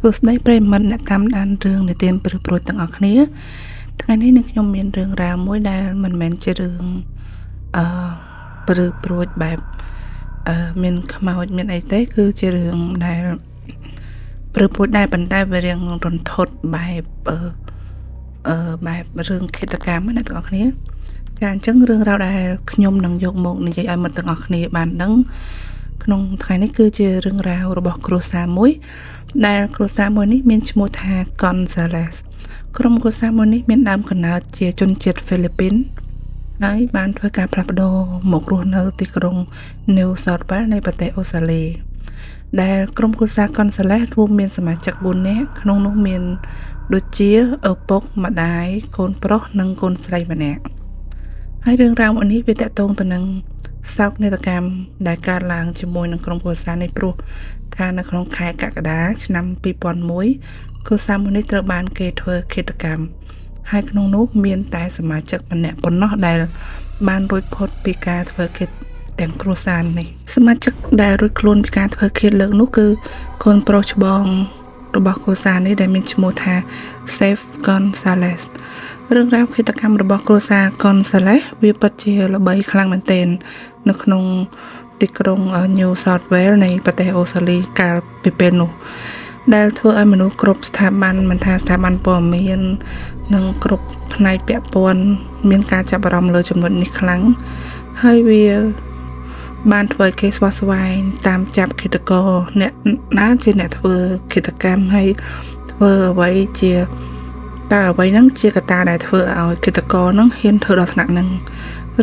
សួស្តីប្រិយមិត្តអ្នកតាមដានរឿងនិទានព្រឹកព្រួយទាំងអស់គ្នាថ្ងៃនេះនឹងខ្ញុំមានរឿងរ៉ាវមួយដែលមិនមែនជារឿងព្រឹកព្រួយបែបមានខ្មោចមានអីទេគឺជារឿងដែលព្រឹកព្រួយដែរប៉ុន្តែវារៀងរន្ធត់បែបបែបរឿងឃាតកម្មណាទាំងអស់គ្នាចាអញ្ចឹងរឿងរ៉ាវដែលខ្ញុំនឹងយកមកនិយាយឲ្យមិត្តទាំងអស់គ្នាបានដឹងក្នុងថ្ងៃនេះគឺជារឿងរ៉ាវរបស់គ្រួសារមួយដែលគ្រួសារមួយនេះមានឈ្មោះថា Gonzalez ក្រុមគ្រួសារមួយនេះមានដើមកំណើតជាជនជាតិហ្វីលីពីនហើយបានធ្វើការផ្លាស់ប្ដូរមករស់នៅទីក្រុង New South Wales នៃប្រទេសអូស្ត្រាលីដែលក្រុមគ្រួសារ Gonzalez រួមមានសមាជិក4នាក់ក្នុងនោះមានដូចជាឪពុកម្ដាយកូនប្រុសនិងកូនស្រីម្នាក់ហើយរឿងរ៉ាវមួយនេះវាតកតងទៅនឹងសោកនាដកម្មដែលកើតឡើងជាមួយនឹងក្រុមគ្រួសារនេះព្រោះថានៅក្នុងខែកក្កដាឆ្នាំ2001គ្រួសារមួយនេះត្រូវបានគេធ្វើឃាតកម្មហើយក្នុងនោះមានតែសមាជិកម្នាក់ប៉ុណ្ណោះដែលបានរួចផុតពីការធ្វើឃាតទាំងគ្រួសារនេះសមាជិកដែលរួចខ្លួនពីការធ្វើឃាតលើកនោះគឺកូនប្រុសច្បងរបស់គ្រួសារនេះដែលមានឈ្មោះថា Seth Gonzalez រឿងរ៉ាវឃាតកម្មរបស់គ្រួសារ Gonzalez វាពិតជាល្បីខ្លាំងមែនទែននៅក្នុងទីក្រុង New South Wales នៃប្រទេសអូស្ត្រាលីកាលពីពេលនោះដែលធ្វើឲ្យមនុស្សគ្រប់ស្ថាប័នមិនថាស្ថាប័នព័ត៌មាននិងគ្រប់ផ្នែកពាក់ព័ន្ធមានការចាប់អារម្មណ៍លើចំណុចនេះខ្លាំងហើយវាបានធ្វើឲ្យគេស្វាស្វែងតាមចាប់ឃាតករអ្នកណាជាអ្នកធ្វើឃាតកម្មហើយធ្វើអ្វីជាតើអ្វីហ្នឹងជាកត្តាដែលធ្វើឲ្យឃាតករហ្នឹងហ៊ានធ្វើដល់ថ្នាក់ហ្នឹង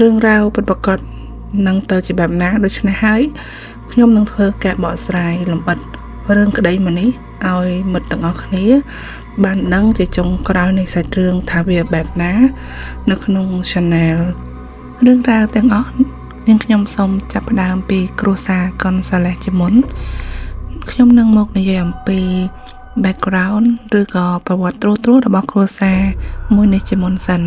រឿងរ៉ាវពិតប្រាកដនឹងទៅជាបែបណាដូច្នេះហើយខ្ញុំនឹងធ្វើការបកស្រាយលម្អិតរឿងក្តីមួយនេះឲ្យមិត្តទាំងអស់គ្នាបានដឹងជាចុងក្រោយនៃសាច់រឿងថាវាបែបណានៅក្នុង Channel រឿងរ៉ាវទាំងអស់នាងខ្ញុំសូមចាប់ផ្ដើមពីគ្រួសារ Gonzalez ជាមុនខ្ញុំនឹងមកនិយាយអំពី background ឬក៏ប្រវត្តិត្រួសរបស់គ្រួសារមួយនេះជាមុនសិន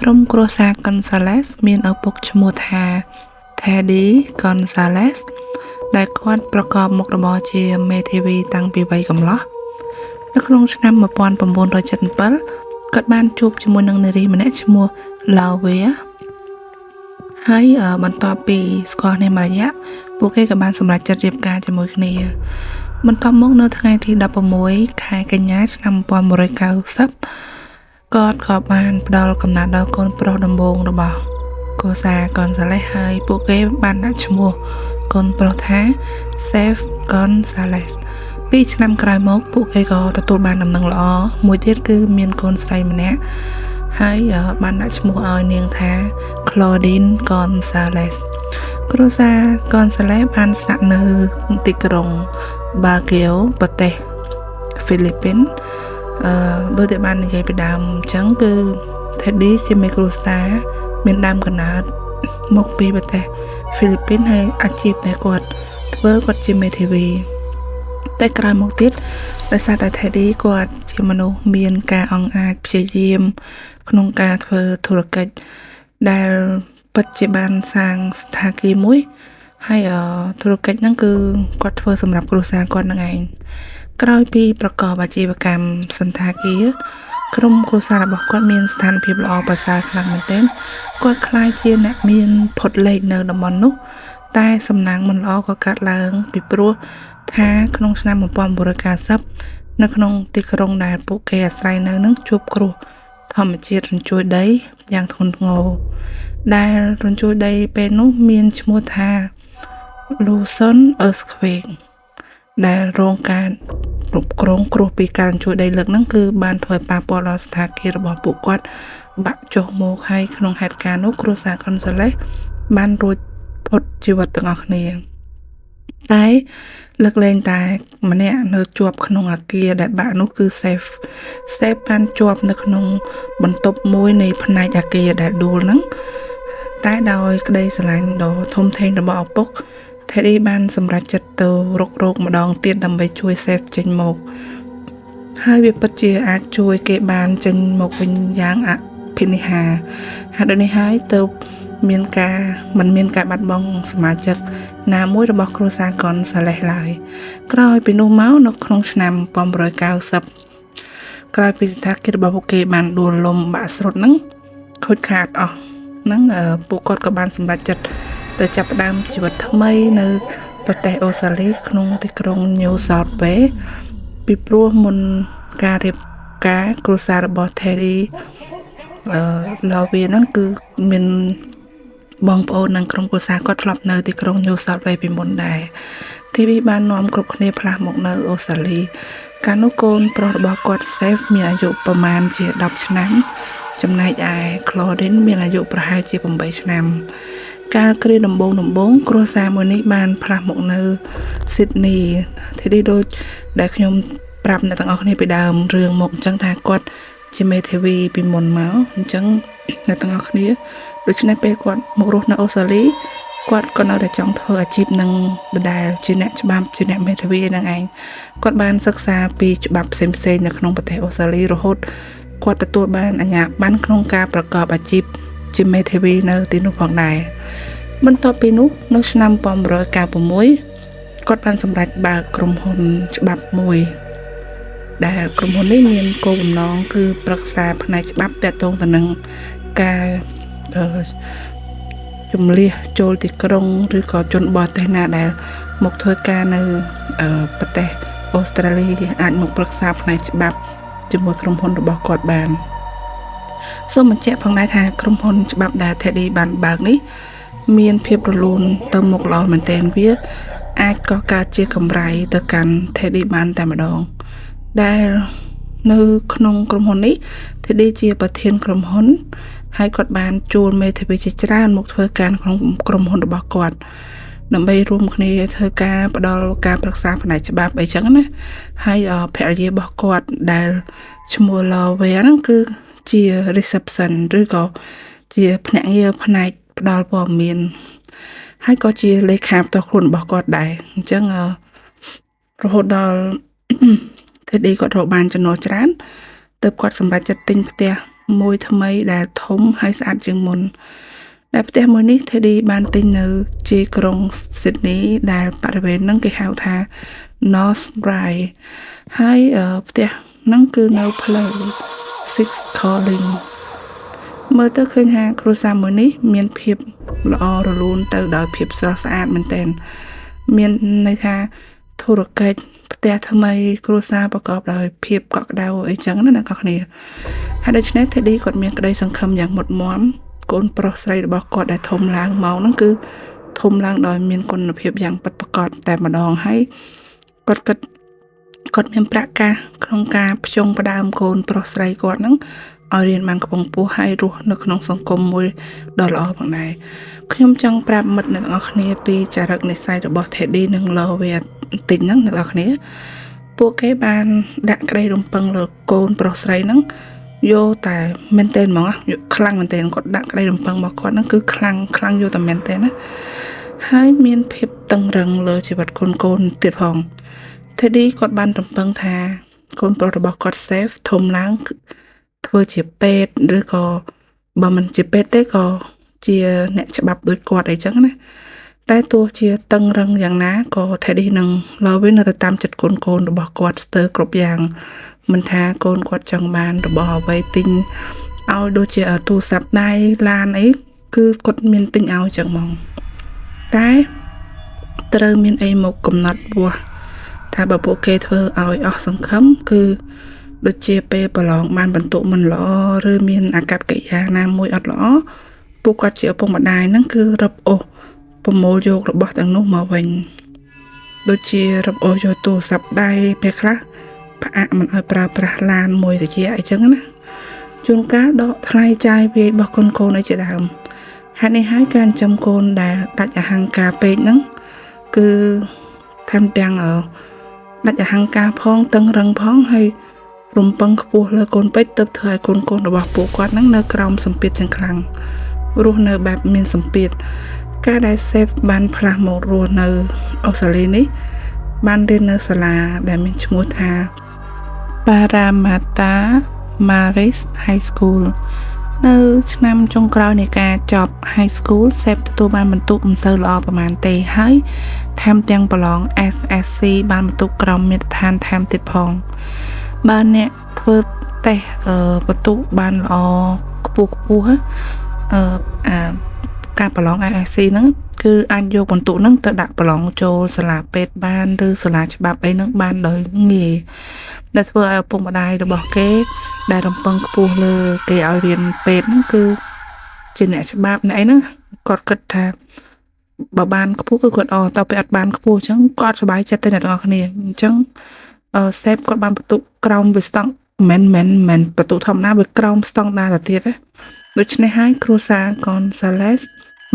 ក្រុមគ្រួសារ Gonzalez មានឪពុកឈ្មោះថា Teddy Gonzalez ដែលគាត់ប្រកបមុខរបរជាមេធាវីតាំងពីវ័យកំឡោះនៅក្នុងឆ្នាំ1977គាត់បានជួបជាមួយនឹងនារីម្នាក់ឈ្មោះ Lavia ហើយបន្ទាប់ពីស្គាល់គ្នាមួយរយៈពួកគេក៏បានសម្រេចចិត្តរៀបការជាមួយគ្នាបន្ទាប់មកនៅថ្ងៃទី16ខែកញ្ញាឆ្នាំ1990គាត់ក៏បានផ្ដល់កំណើតដល់កូនប្រុសដំបូងរបស់គ្រួសារ Gonzalez ហើយពួកគេបានដាក់ឈ្មោះកូនប្រុសថា Seth Gonzalez 2ឆ្នាំក្រោយមកពួកគេក៏ទទួលបានដំណឹងល្អមួយទៀតគឺមានកូនស្រីម្នាក់ហើយបានដាក់ឈ្មោះឲ្យនាងថា Claudine Gonzalez គ្រួសារ Gonzalez បានស្នាក់នៅទីក្រុង Baguio ប្រទេសហ្វីលីពីនដោយតែបាននិយាយពីដើមអញ្ចឹងគឺ Teddy ជាមេគ្រួសារមានដើមកំណើតមកពីប្រទេសហ្វីលីពីនហើយអាជីពដែលគាត់ធ្វើគាត់ជាមេធាវីតែក្រោយមកទៀតដោយសារតែ Teddy គាត់ជាមនុស្សមានការអង់អាចព្យាយាមក្នុងការធ្វើធុរកិច្ចដែលពិតជាបានសាងសណ្ឋាគារមួយហើយធុរកិច្ចហ្នឹងគឺគាត់ធ្វើសម្រាប់គ្រួសារគាត់នឹងឯងក្រោយពីប្រកបអាជីវកម្មសណ្ឋាគារក្រុមគ្រួសាររបស់គាត់មានស្ថានភាពល្អប្រសើរខ្លាំងមែនទែនគាត់ក្លាយជាអ្នកមានផុតលេខនៅតំបន់នោះតែសំណាងមិនល្អក៏កើតឡើងពីព្រោះថាក្នុងឆ្នាំ1990នៅក្នុងទីក្រុងដែលពួកគេអាស្រ័យនៅនឹងជួបគ្រោះធម្មជាតិរញ្ជួយដីយ៉ាងធ្ងន់ធ្ងរដែលរញ្ជួយដីពេលនោះមានឈ្មោះថា Luzon Earthquake ដែលរងការគ្រប់គ្រងគ្រោះពីការរញ្ជួយដីលើកហ្នឹងគឺបានធ្វើឲ្យប៉ះពាល់ដល់សណ្ឋាគាររបស់ពួកគាត់បាក់ចុះមកហើយក្នុងហេតុការណ៍នោះគ្រួសារ Gonzalez បានរួចផុតជីវិតទាំងអស់គ្នាតែលើកលែងតែម្នាក់នៅជាប់ក្នុងអាគារដែលបាក់នោះគឺ Seth បានជាប់នៅក្នុងបន្ទប់មួយនៃផ្នែកអាគារដែលដួលហ្នឹងតែដោយក្តីស្រឡាញ់ដ៏ធំធេងរបស់ឪពុក Teddy បានសម្រេចចិត្តទៅរកម្ដងទៀតដើម្បីជួយ Seth ចេញមកហើយវាពិតជាអាចជួយគេបានចេញមកវិញយ៉ាងអភិនិហាហេតុនេះហើយទៅ មានការមិនមានការបាត់បង់សមាជិកណាមួយរបស់គ្រួសារកុនសាឡេះឡើយក្រោយពីនោះមកនៅក្នុងឆ្នាំ1990ក្រោយពីសន្តាគាររបស់ពួកគេបានដួលលំបាក់ស្រុតហ្នឹងខូចខាតអស់ហ្នឹងពួកគាត់ក៏បានសម្រេចចិត្តទៅចាប់ផ្ដើមជីវិតថ្មីនៅប្រទេសអូស្ត្រាលីក្នុងទីក្រុង New South Wales ពីព្រោះមុនការរៀបការគ្រួសាររបស់ Terry ឡូវីហ្នឹងគឺមានបងប្អូននិងក្រុមគ្រួសារគាត់ធ្លាប់នៅទីក្រុង New South Wales ពីមុនដែរ TV បាននាំគ្រប់គ្នាផ្លាស់មកនៅអូស្ត្រាលីកាលនោះកូនប្រុសរបស់គាត់ Safe មានអាយុប្រមាណជា10ឆ្នាំចំណែកឯ Claudine មានអាយុប្រហែលជា8ឆ្នាំកាលគ្រាដំបូងគ្រួសារមួយនេះបានផ្លាស់មកនៅ Sydney ទីនេះដូចដែលខ្ញុំប្រាប់អ្នកទាំងអស់គ្នាពីដើមរឿងមកអញ្ចឹងថាគាត់ជាមេធាវីពីមុនមកអញ្ចឹងអ្នកទាំងអស់គ្នាដូច្នេះពេលគាត់មករស់នៅអូស្ត្រាលីគាត់ក៏នៅតែចង់ធ្វើអាជីពនឹងដដែលជាអ្នកច្បាប់ជាអ្នកមេធាវីនឹងឯងគាត់បានសិក្សាពីច្បាប់ផ្សេងៗនៅក្នុងប្រទេសអូស្ត្រាលីរហូតគាត់ទទួលបានអាជ្ញាប័ណ្ណក្នុងការប្រកបអាជីពជាមេធាវីនៅទីនោះផងដែរបន្ទាប់ពីនោះនៅឆ្នាំ1996គាត់បានសម្រេចបើកក្រុមហ៊ុនច្បាប់មួយដែលក្រុមហ៊ុននេះមានគោលបំណងគឺប្រឹក្សាផ្នែកច្បាប់ទាក់ទងទៅនឹងការជំលះចូលទីក្រុងឬក៏ជនបរទេសណាដែលមកធ្វើការនៅប្រទេសអូស្ត្រាលីអាចមកប្រឹក្សាផ្នែកច្បាប់ជាមួយក្រុមហ៊ុនរបស់គាត់បានសូមបញ្ជាក់ផងដែរថាក្រុមហ៊ុនច្បាប់ដែល Teddy បានបើកនេះមានភាពរលូនទៅមុខល្អមែនទែនវាអាចកកើតជាកម្រៃទៅកាន់ Teddy បានតែម្ដងដែលនៅក្នុងក្រុមហ៊ុននេះ Teddy ជាប្រធានក្រុមហ៊ុនហើយគាត់បានជួលមេធាវីជាច្រើនមកធ្វើការក្នុងក្រុមហ៊ុនរបស់គាត់ដើម្បីរួមគ្នាធ្វើការផ្ដល់ការប្រឹក្សាផ្នែកច្បាប់អីចឹងណាហើយភរិយារបស់គាត់ដែលឈ្មោះ Lawyer ហ្នឹងគឺជា reception ឬក៏ជាភ្នាក់ងារផ្នែកផ្ដល់ព័ត៌មានហើយក៏ជាលេខាផ្ទាល់ខ្លួនរបស់គាត់ដែរអញ្ចឹងរហូតដល់ Teddy គាត់រកបានចំណូលច្រើនទើបគាត់សម្រេចចិត្តទិញផ្ទះមួយថ្មីដែលធំហើយស្អាតជាងមុនដែលផ្ទះមួយនេះ Teddy បានទិញនៅជាក្រុង Sydney ដែលបរិវេណហ្នឹងគេហៅថា North Ryde ហើយផ្ទះហ្នឹងគឺនៅផ្លូវ Six Calling មើលទៅឃើញថាគ្រួសារមួយនេះមានភាពល្អរលូនទៅដោយភាពស្រស់ស្អាតមែនទែនមានន័យថាធុរកិច្ចផ្ទះថ្មីគ្រួសារប្រកបដោយភាពកក់ក្ដៅអីចឹងណាអ្នកនរគ្នាហើយដូច្នេះ Teddy គាត់មានក្តីសង្ឃឹមយ៉ាងមុតមាំកូនប្រុសស្រីរបស់គាត់ដែលធំឡើងមកហ្នឹងគឺធំឡើងដោយមានគុណភាពយ៉ាងពិតប្រាកដតែម្ដងហើយគាត់មានប្រាក់កាសក្នុងការភ្ជង់ផ្ដើមកូនប្រុសស្រីគាត់ហ្នឹងឲ្យរៀនបានខ្ពង់ខ្ពស់ហើយរស់នៅក្នុងសង្គមមួយដ៏ល្អផងដែរខ្ញុំចង់ប្រាប់មិត្តអ្នកទាំងអស់គ្នាពីចរិតនិស្ស័យរបស់ Teddy និង Lawyer បន្តិចហ្នឹងអ្នកទាំងអស់គ្នាពួកគេបានដាក់ក្តីរំពឹងលើកូនប្រុសស្រីហ្នឹងយកតែមែនទែនហ្មងខ្លាំងមែនទែនគាត់ដាក់ក្តីរំពឹងរបស់គាត់ហ្នឹងគឺខ្លាំងយកតែមែនទែនណាហើយមានភាពតឹងរឹងលើជីវិតកូនទៀតផង Teddy គាត់បានរំពឹងថាកូនប្រុសរបស់គាត់ Safe ធំឡើងធ្វើជាពេទ្យឬក៏បើមិនជាពេទ្យទេក៏ជាអ្នកច្បាប់ដូចគាត់អីចឹងណាតែទោះជាតឹងរឹងយ៉ាងណាក៏ Teddy និង Lawyer នៅតែតាមចិត្តកូនរបស់គាត់ស្ទើរគ្រប់យ៉ាងមិនថាកូនគាត់ចង់បានរបស់អ្វីទិញឲ្យដូចជាទូរស័ព្ទដៃឡានអីគឺគាត់មានទិញឲ្យចឹងហ្មងតែត្រូវមានអីមកកំណត់វាស់ថាបើពួកគេធ្វើឲ្យអស់សង្ឃឹមគឺដូចជាពេលប្រឡងបានបន្ទុកមិនល្អឬមានអាកប្បកិរិយាណាមួយអត់ល្អពួកគាត់ជាឪពុកម្ដាយហ្នឹងគឺរឹបអូសប្រមូលយករបស់ទាំងនោះមកវិញដូចជារឹបអូសយកទូរស័ព្ទដៃពេលខ្លះផ្អាកមិនឲ្យប្រើប្រាស់ឡានមួយត្រជាអីចឹងណាជួនកាលដកថ្លៃចាយវាយរបស់កូនអីជាដើមហេតុនេះហើយការចិញ្ចឹមកូនដែលដាច់អហង្ការពេកហ្នឹងគឺថែមទាំងដាច់អហង្ការផងតឹងរឹងផងហើយរំពឹងខ្ពស់លើកូនពេកទើបធ្វើឲ្យកូនរបស់ពួកគាត់ហ្នឹងនៅក្រោមសម្ពាធយ៉ាងខ្លាំងរស់នៅបែបមានសម្ពាធការដែល Safe បានផ្លាស់មករស់នៅអូស្ត្រាលីនេះបានរៀននៅសាលាដែលមានឈ្មោះថា Parramatta Marist High School នៅឆ្នាំចុងក្រោយនៃការចប់ High School សេបទទួលបានបន្ទុកមិនសូវល្អប្រហែលទេហើយថែមទាំងប្រឡង SSC បានបន្ទុកក្រមមាត្រដ្ឋានថែមទៀតផងបើអ្នកធ្វើតេស្តបន្ទុកបានល្អខ្ពស់ការប្រឡង SSC ហ្នឹងគឺអាចយកបន្ទុកហ្នឹងទៅដាក់ប្រឡងចូលសាលាពេទ្យបានឬសាលាច្បាប់អីហ្នឹងបានដោយងាយដែលធ្វើឲ្យឪពុកម្ដាយរបស់គេដែលរំពឹងខ្ពស់លើគេឲ្យរៀនពេទ្យហ្នឹងគឺជាអ្នកច្បាប់អ្នកអីហ្នឹងគាត់គិតថាបើបានខ្ពស់គឺគាត់តទៅពេលអត់បានខ្ពស់អញ្ចឹងគាត់សប្បាយចិត្តទៅអ្នកទាំងអស់គ្នាអញ្ចឹងសេបគាត់បានបន្ទុកក្រោមវាស្តង់មិនបន្ទុកធម្មតាវាក្រោមស្តង់ដារទៅទៀតណាដូច្នេះហើយគ្រួសារកូនសាឡេស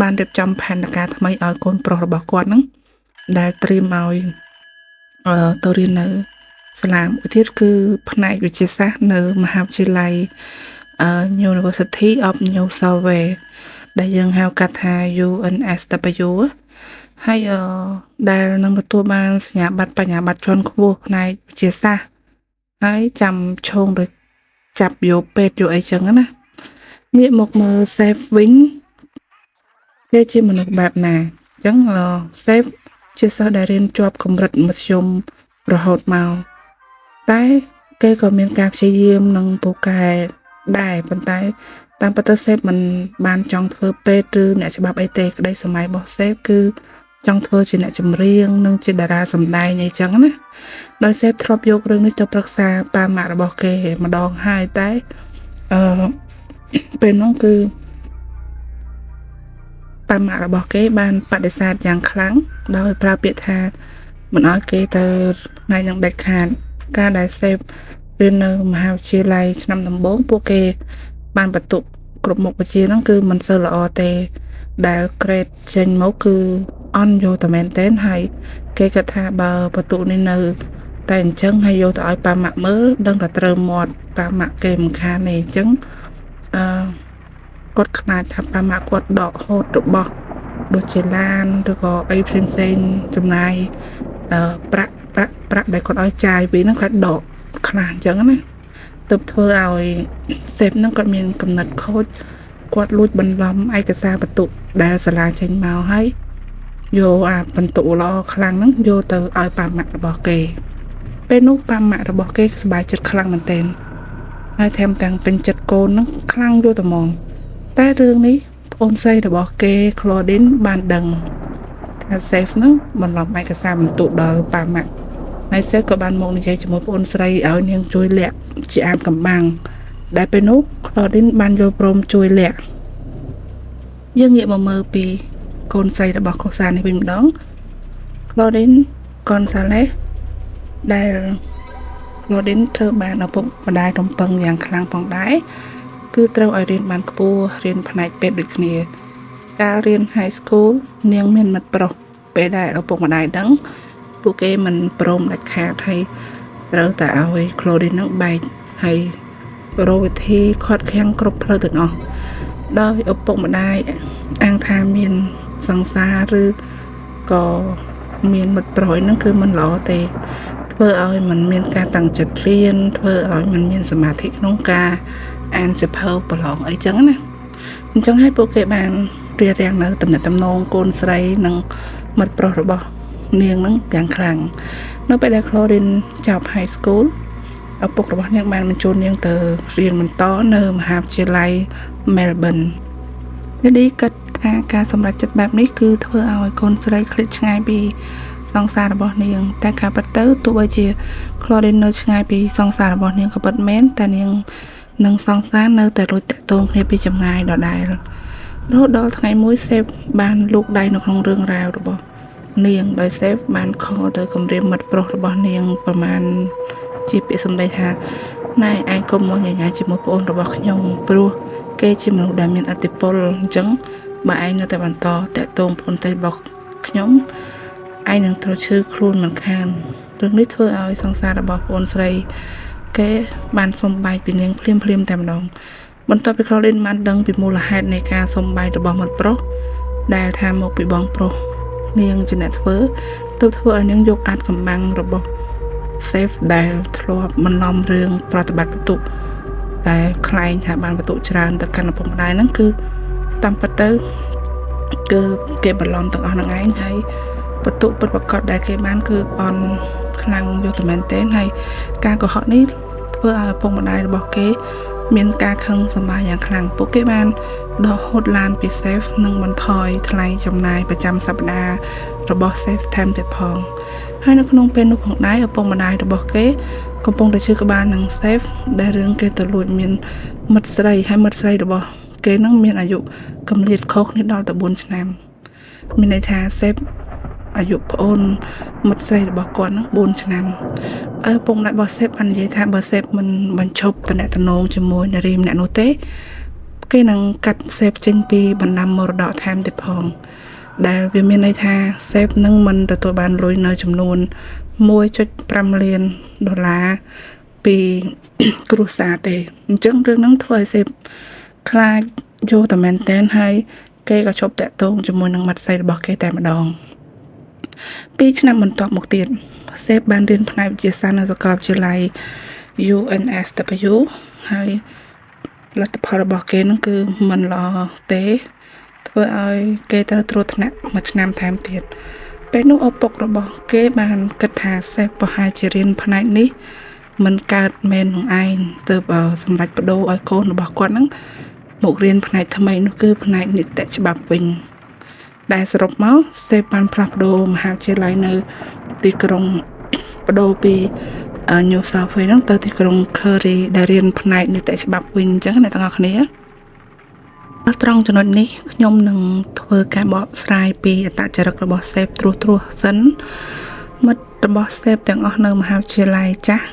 បានរៀបចំផែនការថ្មីឲ្យកូនប្រុសរបស់គាត់ហ្នឹងដែលត្រៀមឲ្យទៅរៀននៅសាលាមួយទៀតគឺផ្នែកវិទ្យាសាស្ត្រនៅមហាវិទ្យាល័យUniversity of New South Wales ដែលយើងហៅកាត់ថា UNSW ហើយដែលនឹងទទួលបានសញ្ញាបត្របញ្ញាបត្រជាន់ខ្ពស់ផ្នែកវិទ្យាសាស្ត្រហើយចាំឈោងទៅចាប់យកពេទ្យយកអីចឹងណាងាកមកមើល Safe វិញគេជាមនុស្សបែបណាអញ្ចឹងSafe ជាសិស្សដែលរៀនជាប់កម្រិតមធ្យមរហូតមកតែគេក៏មានការព្យាយាមនិងពូកែដែរប៉ុន្តែតាមពិតទៅSafeមិនបានចង់ធ្វើពេទ្យឬអ្នកច្បាប់អីទេក្តីសម័យរបស់Safeគឺចង់ធ្វើជាអ្នកចម្រៀងនិងជាតារាសម្ដែងអីចឹងណាដោយSafeធ្លាប់យករឿងនេះទៅប្រឹក្សាប៉ាម៉ាក់របស់គេម្ដងហើយតែពេលនោះគឺប៉ាម៉ាក់របស់គេបានបដិសេធយ៉ាងខ្លាំងដោយប្រើពាក្យថាមិនឲ្យគេទៅផ្នែកនឹងដាច់ខាតការដែលSafeរៀននៅមហាវិទ្យាល័យឆ្នាំដំបូងពួកគេបានបន្ទុកគ្រប់មុខវិជ្ជាហ្នឹងគឺមិនសូវល្អទេដែល grade ចេញមកគឺអន់យកតែមែនទែនហើយគេគិតថាបើបន្ទុកនេះនៅតែអញ្ចឹងហើយយកទៅឲ្យប៉ាម៉ាក់មើលដឹងតែត្រូវមាត់ប៉ាម៉ាក់គេមិនខានទេអញ្ចឹងគាត់ខ្លាចថាប៉ាម៉ាក់គាត់ដកហូតរបស់ដូចជាឡានឬក៏អីផ្សេងចំណាយប្រាក់ដែលគាត់ឲ្យចាយពីហ្នឹងគាត់ដកខ្លះអញ្ចឹងណាទើបធ្វើឲ្យSafeហ្នឹងគាត់មានកំណត់ខូចគាត់លួចបន្លំឯកសារបន្ទុកដែលសាលាចេញមកហើយយកបន្ទុកល្អខ្លាំងហ្នឹងយកទៅឲ្យប៉ាម៉ាក់របស់គេពេលនោះប៉ាម៉ាក់របស់គេសប្បាយចិត្តខ្លាំងមែនទែនហើយថែមទាំងពេញចិត្តកូនហ្នឹងខ្លាំងយកតែហ្មងតែរឿងនេះប្អូនស្រីរបស់គេ Claudine បានដឹងថាSafeហ្នឹងបន្លំឯកសារបន្ទុកដល់ប៉ាម៉ាក់ហើយSafeក៏បានមកនិយាយជាមួយប្អូនស្រីឲ្យនាងជួយលាក់ជាអាមកំបាំងដែលពេលនោះ Claudine បានយល់ព្រមជួយលាក់យើងងាកមកមើលពីកូនស្រីរបស់គ្រួសារនេះវិញម្ដង Claudine Gonzalez ដែល Claudine ធ្វើបានឪពុកម្ដាយរំពឹងយ៉ាងខ្លាំងផងដែរគឺត្រូវឲ្យរៀនបានខ្ពស់រៀនផ្នែកពេទ្យដូចគ្នាការរៀន High School នាងមានមិត្តប្រុសពេលដែលឪពុកម្ដាយដឹងពួកគេមិនព្រមដាច់ខាតហើយត្រូវតែឲ្យ Claudine នឹងបែកហើយរកវិធីខាត់ខាំងគ្រប់ផ្លូវទាំងអស់ដោយឪពុកម្ដាយអាងថាមានសង្សារឬក៏មានមិត្តប្រុសហ្នឹងគឺមិនល្អទេធ្វើឲ្យมันមានការតាំងចិត្តរៀនធ្វើឲ្យมันមានសមាធិក្នុងការអានសៀវភៅប្រឡងអីចឹងណាអញ្ចឹងហើយពួកគេបានរៀបរៀងនៅតំណែងតំណងកូនស្រីនិងមិត្តប្រុសរបស់នាងហ្នឹងយ៉ាងខ្លាំងនៅពេលដែល Claudine ចប់ High School ឪពុករបស់នាងបានបញ្ជូននាងទៅរៀនបន្តនៅមហាវិទ្យាល័យ Melbourne នេះគិតថាការសម្រេចចិត្តបែបនេះគឺធ្វើឲ្យកូនស្រីឃ្លាតឆ្ងាយពីសង្សាររបស់នាងតែការពិតទៅទោះបីជា Claudine នៅឆ្ងាយពីសង្សាររបស់នាងក៏ពិតមែនតែនាងនិងសង្សារនៅតែរួចតាក់ទងគ្នាពីចម្ងាយដដែលរហូតដល់ថ្ងៃមួយSafeបានលូកដៃនៅក្នុងរឿងរ៉ាវរបស់នាងដោយSafeបានខលទៅគម្រាមមិត្តប្រុសរបស់នាងប្រមាណជាពាក្យសម្ដីថាណែឯងកុំមកញញែជាមួយប្អូនរបស់ខ្ញុំព្រោះគេជាមនុស្សដែលមានឥទ្ធិពលអញ្ចឹងបើឯងនៅតែបន្តតាក់ទងប្អូនស្រីរបស់ខ្ញុំឯងនឹងត្រូវឈឺខ្លួនមិនខានរឿងនេះធ្វើឲ្យសង្សាររបស់ប្អូនស្រីគេបានសុំបែកពីនាងភ្លាមតែម្ដងបន្ទាប់ពី Claudine បានដឹងពីមូលហេតុនៃការសុំបែករបស់មិត្តប្រុសដែលថាមកពីបងប្រុសនាងជាអ្នកធ្វើឲ្យនាងយកអាចកំបាំងរបស់Safe ដែលធ្លាប់បន្លំរឿងប្រតិបត្តិបន្ទុក តែខ្លែងថាបានបន្ទុកច្រើនទៅកាន់ឪពុកម្ដាយហ្នឹងគឺតាមពិតទៅគឺគេបន្លំទាំងអស់ហ្នឹងឯងហើយបន្ទុកពិតប្រាកដដែលគេបានគឺអន់ខ្លាំងយកទៅមែនទែនហើយការកុហកនេះធ្វើឲ្យឪពុកម្ដាយរបស់គេមានការខឹងសម្បាយ៉ាងខ្លាំងពួកគេបានដកហូតឡានពី Safe និងបន្ថយថ្លៃចំណាយប្រចាំសប្តាហ៍របស់ Safe ថែមទៀតផងហើយនៅក្នុងពេលនោះផងដែរឪពុកម្ដាយរបស់គេកំពុងតែជឿក្បាលនឹង Safe ដែលរឿងគេទៅលួចមានមិត្តស្រីហើយមិត្តស្រីរបស់គេនឹងមានអាយុកម្រិតខុសគ្នាដល់ទៅ4ឆ្នាំមានន័យថា Safe អាយុប្អូនមិត្តស្រីរបស់គាត់ហ្នឹង4ឆ្នាំឪពុកម្ដាយរបស់ Safe បាននិយាយថាបើ Safe មិនបញ្ឈប់តំណែងជាមួយនារីម្នាក់នោះទេគេនឹងកាត់ Safe ចេញពីបណ្ដាំមរតកថែមទៀតផងដែលវាមានន័យថា Safe នឹងមិនទទួលបានលុយនៅចំនួន $1.5 លានពីគ្រួសារទេអញ្ចឹងរឿងហ្នឹងធ្វើឲ្យ Safe ខ្លាចយកតែមែនទែនហើយគេក៏ឈប់តាក់ទងជាមួយនឹងមិត្តស្រីរបស់គេតែម្ដង2ឆ្នាំបន្ទាប់មកទៀត Safe បានរៀនផ្នែកវិទ្យាសាស្ត្រនៅសាកលវិទ្យាល័យ UNSW ហើយលទ្ធផលរបស់គេនឹងគឺមិនល្អទេធ្វើឲ្យគេត្រូវត្រួតថ្នាក់មួយឆ្នាំថែមទៀតពេលនោះឪពុករបស់គេបានគិតថា Safe ប្រហែលជារៀនផ្នែកនេះមិនកើតមែននឹងឯងទើបសម្រេចបដូរឲ្យកូនរបស់គាត់ហ្នឹងមករៀនផ្នែកថ្មីនោះគឺផ្នែកនីតិច្បាប់វិញដែលសរុបមក Safe បានផ្លាស់ប្ដូរមហាវិទ្យាល័យនៅទីក្រុងបដូរពី New South Wales ហ្នឹងទៅទីក្រុង Curry ដែលរៀនផ្នែកនីតិច្បាប់វិញអញ្ចឹងអ្នកទាំងអស់គ្នាត្រង់ចំណុចនេះខ្ញុំនឹងធ្វើការបកស្រាយពីអត្តចរិតរបស់ Safe ត្រួសសិនមិត្តរបស់ Safe ទាំងអស់នៅមហាវិទ្យាល័យចាស់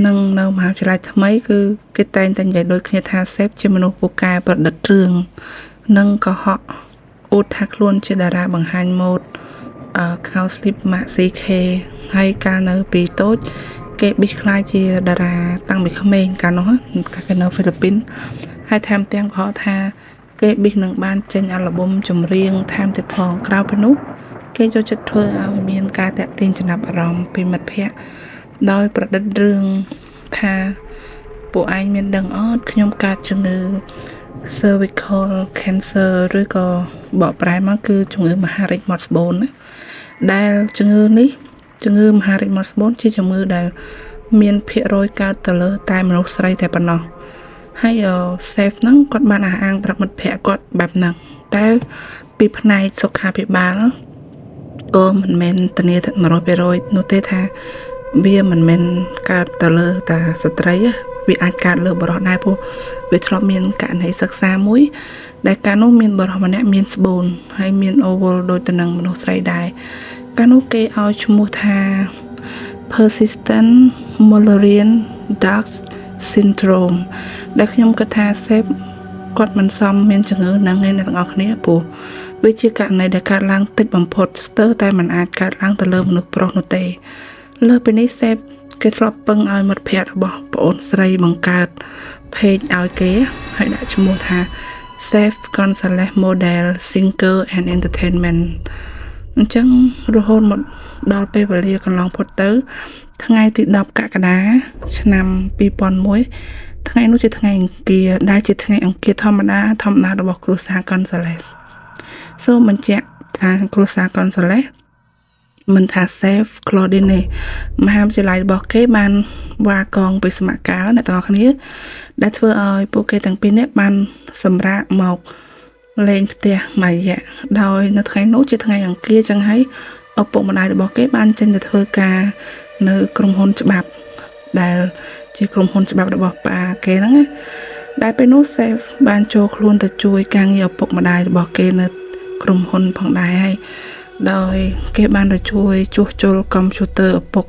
និងនៅមហាវិទ្យាល័យថ្មីគឺគេតែងតែនិយាយដូចគ្នាថា Safe ជាមនុស្សពូកែប្រឌិតរឿងនិងកុហកអួតថាខ្លួនជាតារាបង្ហាញម៉ូដCow Slip Maxi K ហើយកាលនៅពីតូចគេប៊ីសខ្លាយជាតារាតាំងពីក្មេងកាលនោះកាលគេនៅហ្វីលីពីនហើយថែមទាំងក៏ថាគេប៊ីសនឹងបានចេញអាល់ប៊ុមចម្រៀងថែមទៀតផងក្រៅពីនោះគេចូលចិត្តធ្វើឲ្យមានការតាក់ទាញចំណាប់អារម្មណ៍ពីមិត្តភ័ក្តិដោយប្រឌិតរឿងថាពួកឯងមានដឹងអត់ខ្ញុំកើតជំងឺ cervical cancer ឬក៏បកប្រែមកគឺជំងឺមហារីកមាត់ស្បូនណាដែលជំងឺមហារីកមាត់ស្បូនជាជំងឺដែលមានភាគរយកើតទៅលើតែមនុស្សស្រីតែប៉ុណ្ណោះហើយ Safe ហ្នឹងគាត់បានអះអាងប្រាប់មិត្តភ័ក្តិគាត់បែបហ្នឹងតែពីផ្នែកសុខាភិបាលក៏មិនមែនធានាថា 100% នោះទេថាវាមិនមែនកើតទៅលើតែស្ត្រីវាអាចកើតលើបុរសដែរព្រោះវាធ្លាប់មានករណីសិក្សាមួយដែលកាលនោះមានបុរសម្នាក់មានស្បូនហើយមានអូវលដូចទៅនឹងមនុស្សស្រីដែរកាលនោះគេឲ្យឈ្មោះថា persistent Mullerian Dark Syndrome ដែលខ្ញុំគិតថា Safe គាត់មិនសមមានជំងឺហ្នឹងឯងអ្នកទាំងអស់គ្នាព្រោះវាជាករណីដែលកើតឡើងតិចបំផុតស្ទើរតែមិនអាចកើតឡើងទៅលើមនុស្សប្រុសនោះទេលើពីនេះ Safe គេធ្លាប់ពឹងឲ្យមិត្តភ័ក្តិរបស់ប្អូនស្រីបង្កើត page ឲ្យគេហើយដាក់ឈ្មោះថា Safe Gonzalez Model Singer and Entertainment អញ្ចឹងរហូតមកដល់ពេលវេលាកន្លងផុតទៅថ្ងៃទី10កក្កដាឆ្នាំ2001ថ្ងៃនោះជាថ្ងៃអង្គារដែលជាថ្ងៃអង្គារធម្មតារបស់គ្រួសារ Gonzalez សូមបញ្ជាក់ថាគ្រួសារ Gonzalez មិនថា Safe Claudine មហាវិទ្យាល័យរបស់គេបានវ៉ាកងពីសមកាលអ្នកទាំងអស់គ្នាដែលធ្វើឲ្យពួកគេទាំងពីរនាក់បានសម្រាកមកលេងផ្ទះមួយរយៈដោយនៅថ្ងៃនោះជាថ្ងៃអង្គារចឹងហើយឪពុកម្ដាយរបស់គេបានចេញទៅធ្វើការនៅក្រុមហ៊ុនច្បាប់ដែលជាក្រុមហ៊ុនច្បាប់របស់ប៉ាគេហ្នឹងណាដែលពេលនោះ Safe បានចូលខ្លួនទៅជួយការងារឪពុកម្ដាយរបស់គេនៅក្រុមហ៊ុនផងដែរហើយដោយគេបានទៅជួយជួសជុលកុំព្យូទ័រឪពុក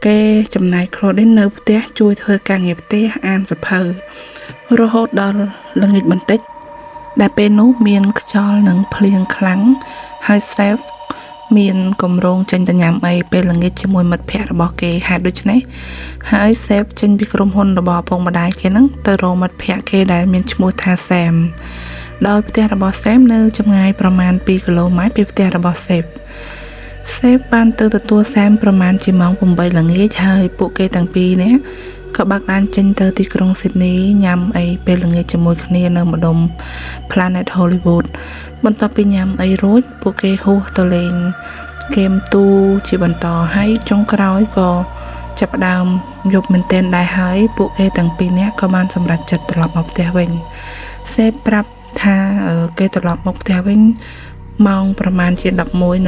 គេចំណែក Claudine នៅផ្ទះជួយធ្វើការងារផ្ទះអានសភៅរហូតដល់ល្ងាចបន្តិចដែលពេលនោះមានខ្យល់និងភ្លៀងខ្លាំងហើយ Safe មានកម្រងចេញទៅញ៉ាំអីពេលល្ងាចជាមួយមិត្តភ័ក្តិរបស់គេហេតុដូច្នេះហើយ Safe ចេញពីក្រុមហ៊ុនរបស់ឪពុកម្ដាយគេហ្នឹងទៅរកមិត្តភ័ក្តិគេដែលមានឈ្មោះថា Sam ដោយផ្ទះរបស់ Sam នៅចម្ងាយប្រមាណ2គីឡូម៉ែត្រពីផ្ទះរបស់ Safe បានទៅទទួល Sam ប្រមាណជាម៉ោង 8 ល្ងាចហើយពួកគេទាំងពីរនាក់ ក៏បាក់ឡានចេញទៅទីក្រុងស៊ីដនីញ៉ាំអីពេលល្ងាចជាមួយគ្នានៅម្ដុំ Planet Hollywood បន្ទាប់ពីញ៉ាំអីរួចពួកគេហួសទៅលេងហ្គេមទូជាបន្តហើយចុងក្រោយក៏ចាប់ផ្ដើមយប់មែនទែនដែរហើយពួកគេទាំងពីរនាក់ក៏បានសម្រេចចិត្តត្រឡប់មកផ្ទះវិញសេបប្រាប់ថាគេត្រឡប់មកផ្ទះវិញម៉ោងប្រហែលជា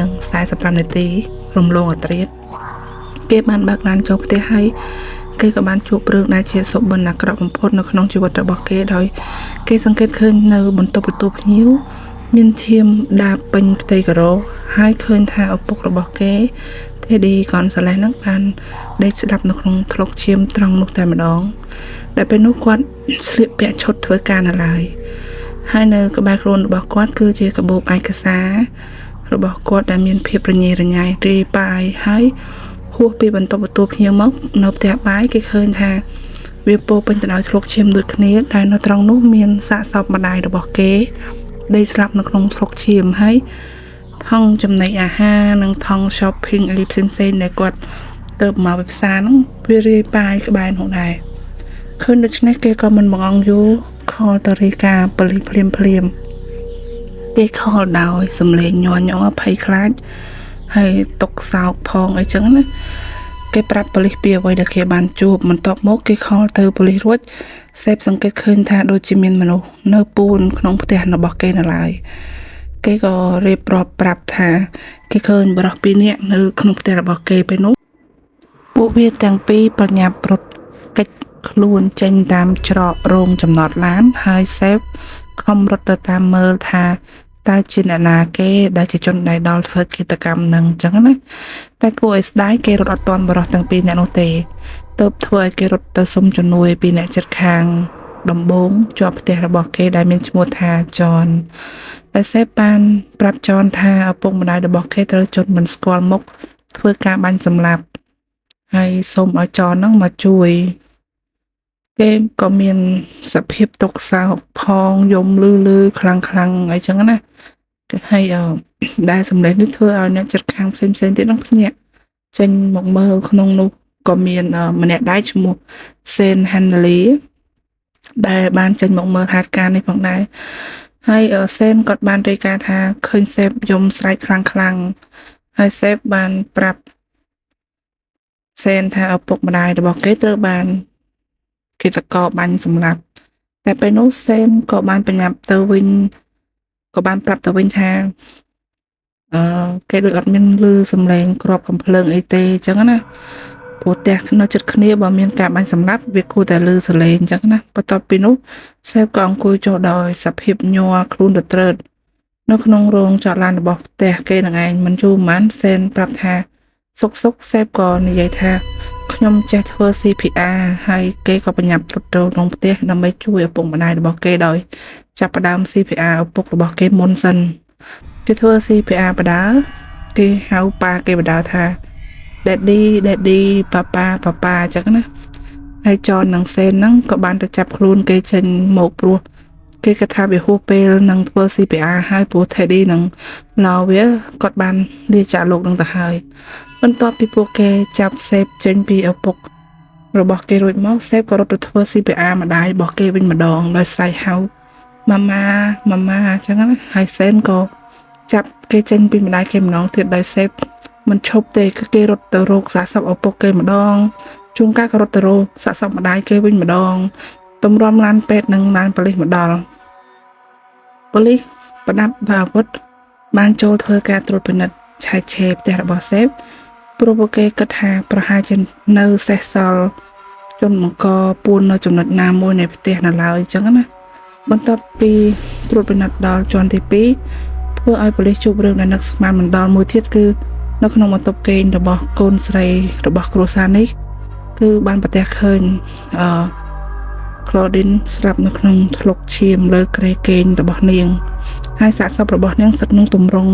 11:45 នាទីរំលងអត្រាគេបានបើកឡានចូលផ្ទះហើយគេក៏បានជួបរឿងដែលជាសុបិនអាក្រក់បំផុតនៅក្នុងជីវិតរបស់គេដោយគេសង្កេតឃើញនៅបន្ទប់ទទួលភ្ញៀវមានឈាមដាបពេញផ្ទៃការ៉ូហើយឃើញថាឪពុករបស់គេTeddy Gonzalez នឹងបានដេកស្ដាប់នៅក្នុងថ្លុកឈាមត្រង់នោះតែម្ដងដែលពេលនោះគាត់ស្លៀកពាក់ឈុតធ្វើការនៅឡើយហើយនៅក្បែរខ្លួនរបស់គាត់គឺជាកាបូបឯកសាររបស់គាត់ដែលមានភាពរញ៉េរញ៉ៃរីប៉ាយហើយហួសពីបន្ទប់ទទួលភ្ញៀវមកនៅផ្ទះបាយគេឃើញថាវាពោពេញទៅដោយថ្លុកឈាមដូចគ្នាដែលនៅត្រង់នោះមានសាកសពម្ដាយរបស់គេដេកស្លាប់នៅក្នុងថ្លុកឈាមហើយថង់ចំណីអាហារនិងថង់ shopping អីផ្សេងៗដែលគាត់ទៅមកពីផ្សារហ្នឹងវារាយប៉ាយក្បែរនោះដែរឃើញដូច្នេះគេក៏មិនបង្អង់យូរខលទៅរាយការណ៍ប៉ូលីសភ្លាមគេខលដោយសំឡេងញ័រញ័រភ័យខ្លាចហើយຕົកសោកផងអីចឹងណាគេប្រាប់ប៉ូលីសពីអ្វីដែលគេបានជួបបន្ទាប់មកគេខលទៅប៉ូលីសរួចសេពសង្កេតឃើញថាដូចជាមានមនុស្សនៅពូនក្នុងផ្ទះរបស់គេនៅឡើយគេក៏រៀបរាប់ប្រាប់ថាគេឃើញបរិសុទ្ធពីរនាក់នៅក្នុងផ្ទះរបស់គេពេលនោះពួកវាទាំងពីរប្រញាប់រត់គេចខ្លួនចេញតាមច្រករោងចំណតឡានហើយសេពខំរត់ទៅតាមមើលថាតើជាអ្នកណាគេដែលជាជនដៃដល់ធ្វើកិច្ចកម្មនឹងអញ្ចឹងណាតែគួរឲ្យស្ដាយគេរត់អត់ទាន់បរិសុទ្ធទាំងពីរអ្នកនោះទេទើបធ្វើឲ្យគេរត់ទៅសុំជំនួយពីអ្នកជិតខាងដំបងជាប់ផ្ទះរបស់គេដែលមានឈ្មោះថាចនតែសេពបានប្រាប់ចនថាឪពុកម្ដាយរបស់គេត្រូវជន់មិនស្គាល់មុខធ្វើការបាញ់សម្លាប់ហើយសូមឲ្យចនហ្នឹងមកជួយគេក៏មានសភាពទុកសោកផងយំលឺខ្លាំងអីចឹងណាហើយដែលសម្លេងនេះធ្វើឲ្យអ្នកចិត្តខាងផ្សេងទៀតនឹងភ្ញាក់ចេញមកមើលក្នុងនោះក៏មានម្នាក់ដែរឈ្មោះ Sen Hanley ដែលបានចេញមកមើលហេតុការណ៍នេះផងដែរហើយសេនគាត់បានរាយការណ៍ថាឃើញសេពយំស្រែកខ្លាំងហើយសេពបានប្រាប់សេនថាឪពុកម្ដាយរបស់គេត្រូវបានគេតកបាញ់សម្លាប់តែពេលនោះសេនក៏បានប្រញាប់ទៅវិញក៏បានប្រាប់ទៅវិញថាគេដូចអត់មានឮសំឡេងគ្រាប់កំភ្លើងអីទេអញ្ចឹងណាព្រោះផ្ទះនៅជិតគ្នាបើមានការបាញ់សម្លាប់វាគួរតែឮសំឡេងអញ្ចឹងណាបន្ទាប់ពីនោះសេពក៏អង្គុយចុះដោយសភាពញ័រខ្លួនទៅត្រើតនៅក្នុងរោងចតឡានរបស់ផ្ទះគេនឹងឯងមិនយូរប៉ុន្មានសេនប្រាប់ថាសុកសេពក៏និយាយថាខ្ញុំចេះធ្វើ CPR ហើយគេក៏បញ្ញាប់រត់ទៅក្នុងផ្ទះដើម្បីជួយឪពុកម្ដាយរបស់គេដោយចាប់ផ្ដើម CPR ឪពុករបស់គេមុនសិនគេធ្វើ CPR បដាគេហៅប៉ាគេបដាថា Daddy Papa អញ្ចឹងណាហើយចននិងសេនហ្នឹងក៏បានទៅចាប់ខ្លួនគេចេញមកព្រោះគេគិតថាវាហួសពេលនឹងធ្វើ CPR ហើយព្រោះ Teddy និង Lawyer គាត់បានលាចាកលោកនឹងទៅហើយបន្ទាប់ពីពួកគេចាប់សេពចេញពីឪពុករបស់គេរួចមកសេពក៏រត់ទៅធ្វើ CPR ម្ដាយរបស់គេវិញម្ដងដោយស្រែកហៅម៉ាម៉ាអញ្ចឹងណាហើយសេនក៏ចាប់គេចេញពីម្ដាយគេម្ដងទៀតដោយសេពមិនឈប់ទេគឺគេរត់ទៅរកសាកសពឪពុកគេម្ដងជួនកាលក៏រត់ទៅរកសាកសពម្ដាយគេវិញម្ដងតម្រាំឡានពេទ្យនិងឡានប៉ូលីសមកដល់ប៉ូលីសប្រដាប់អាវុធបានចូលធ្វើការត្រួតពិនិត្យឆែកឆេរផ្ទះរបស់សេពព្រោះពួកគេគិតថាប្រហែលជានៅសេសសល់ជនបង្កពួននៅចំណុចណាមួយនៃផ្ទះនៅឡើយអញ្ចឹងណាបន្ទាប់ពីត្រួតពិនិត្យដល់ជាន់ទី2ធ្វើឲ្យប៉ូលីសជួបរឿងដែលនឹកស្មានមិនដល់មួយទៀតគឺនៅក្នុងបន្ទប់គេងរបស់កូនស្រីរបស់គ្រួសារនេះគឺបានប្រទះឃើញClaudine ស្លាប់នៅក្នុងថ្លុកឈាមលើគ្រែគេងរបស់នាងហើយសាកសពរបស់នាងស្ថិតក្នុងទម្រង់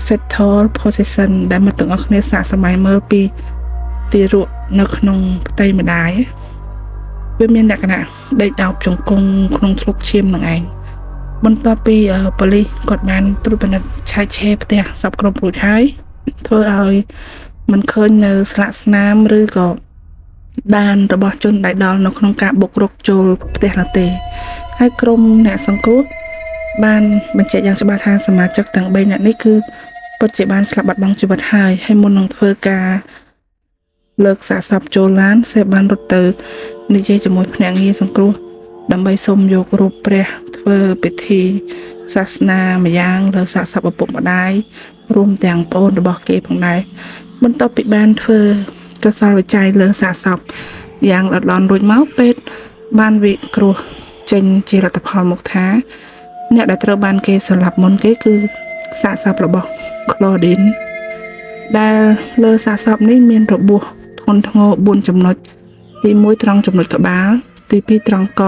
fetal position ដែលមកទាំងអស់គ្នាសាកសម័យមើលពីទារកនៅក្នុងផ្ទៃម្ដាយវាមានលក្ខណៈដេកអោបជង្គង់ក្នុងថ្លុកឈាមនឹងឯងបន្ទាប់ពីប៉ូលីសគាត់បានត្រួតពិនិត្យឆែកឆេរផ្ទះសពគ្រប់រួចហើយធ្វើឲ្យមិនឃើញនៅស្លាកស្នាមឬក៏ ដានរបស់ជនដែលដល់នៅក្នុងការបុករុកចូលផ្ទះនោះទេហើយក្រុមអ្នកសង្គ្រោះបានបញ្ជាក់យ៉ាងច្បាស់ថាសមាជិកទាំង3នាក់នេះគឺពិតជាបានស្លាប់បាត់បង់ជីវិតហើយមុននឹងធ្វើការលើកសាកសពចូលឡានសេបានរត់ទៅនិយាយជាមួយភ្នាក់ងារសង្គ្រោះដើម្បីសូមយករូបព្រះធ្វើពិធីសាសនាម្យ៉ាងលើសាកសពឪពុកម្ដាយរួមទាំងប្អូនរបស់គេផងដែរបន្ទាប់ពីបានធ្វើកសលវិច័យលើសាកសពយ៉ាងល្អិតល្អន់រួចមកពេទ្យបានវិគ្រោះចេញជាលទ្ធផលមកថាអ្នកដែលត្រូវបានគេសម្លាប់មុនគេគឺសាកសពរបស់ Claudine ដែលលើសាកសពនេះមានរបួសធ្ងន់ធ្ងរ4ចំណុចទី1ត្រង់ចំណុចក្បាលទី2ត្រង់ក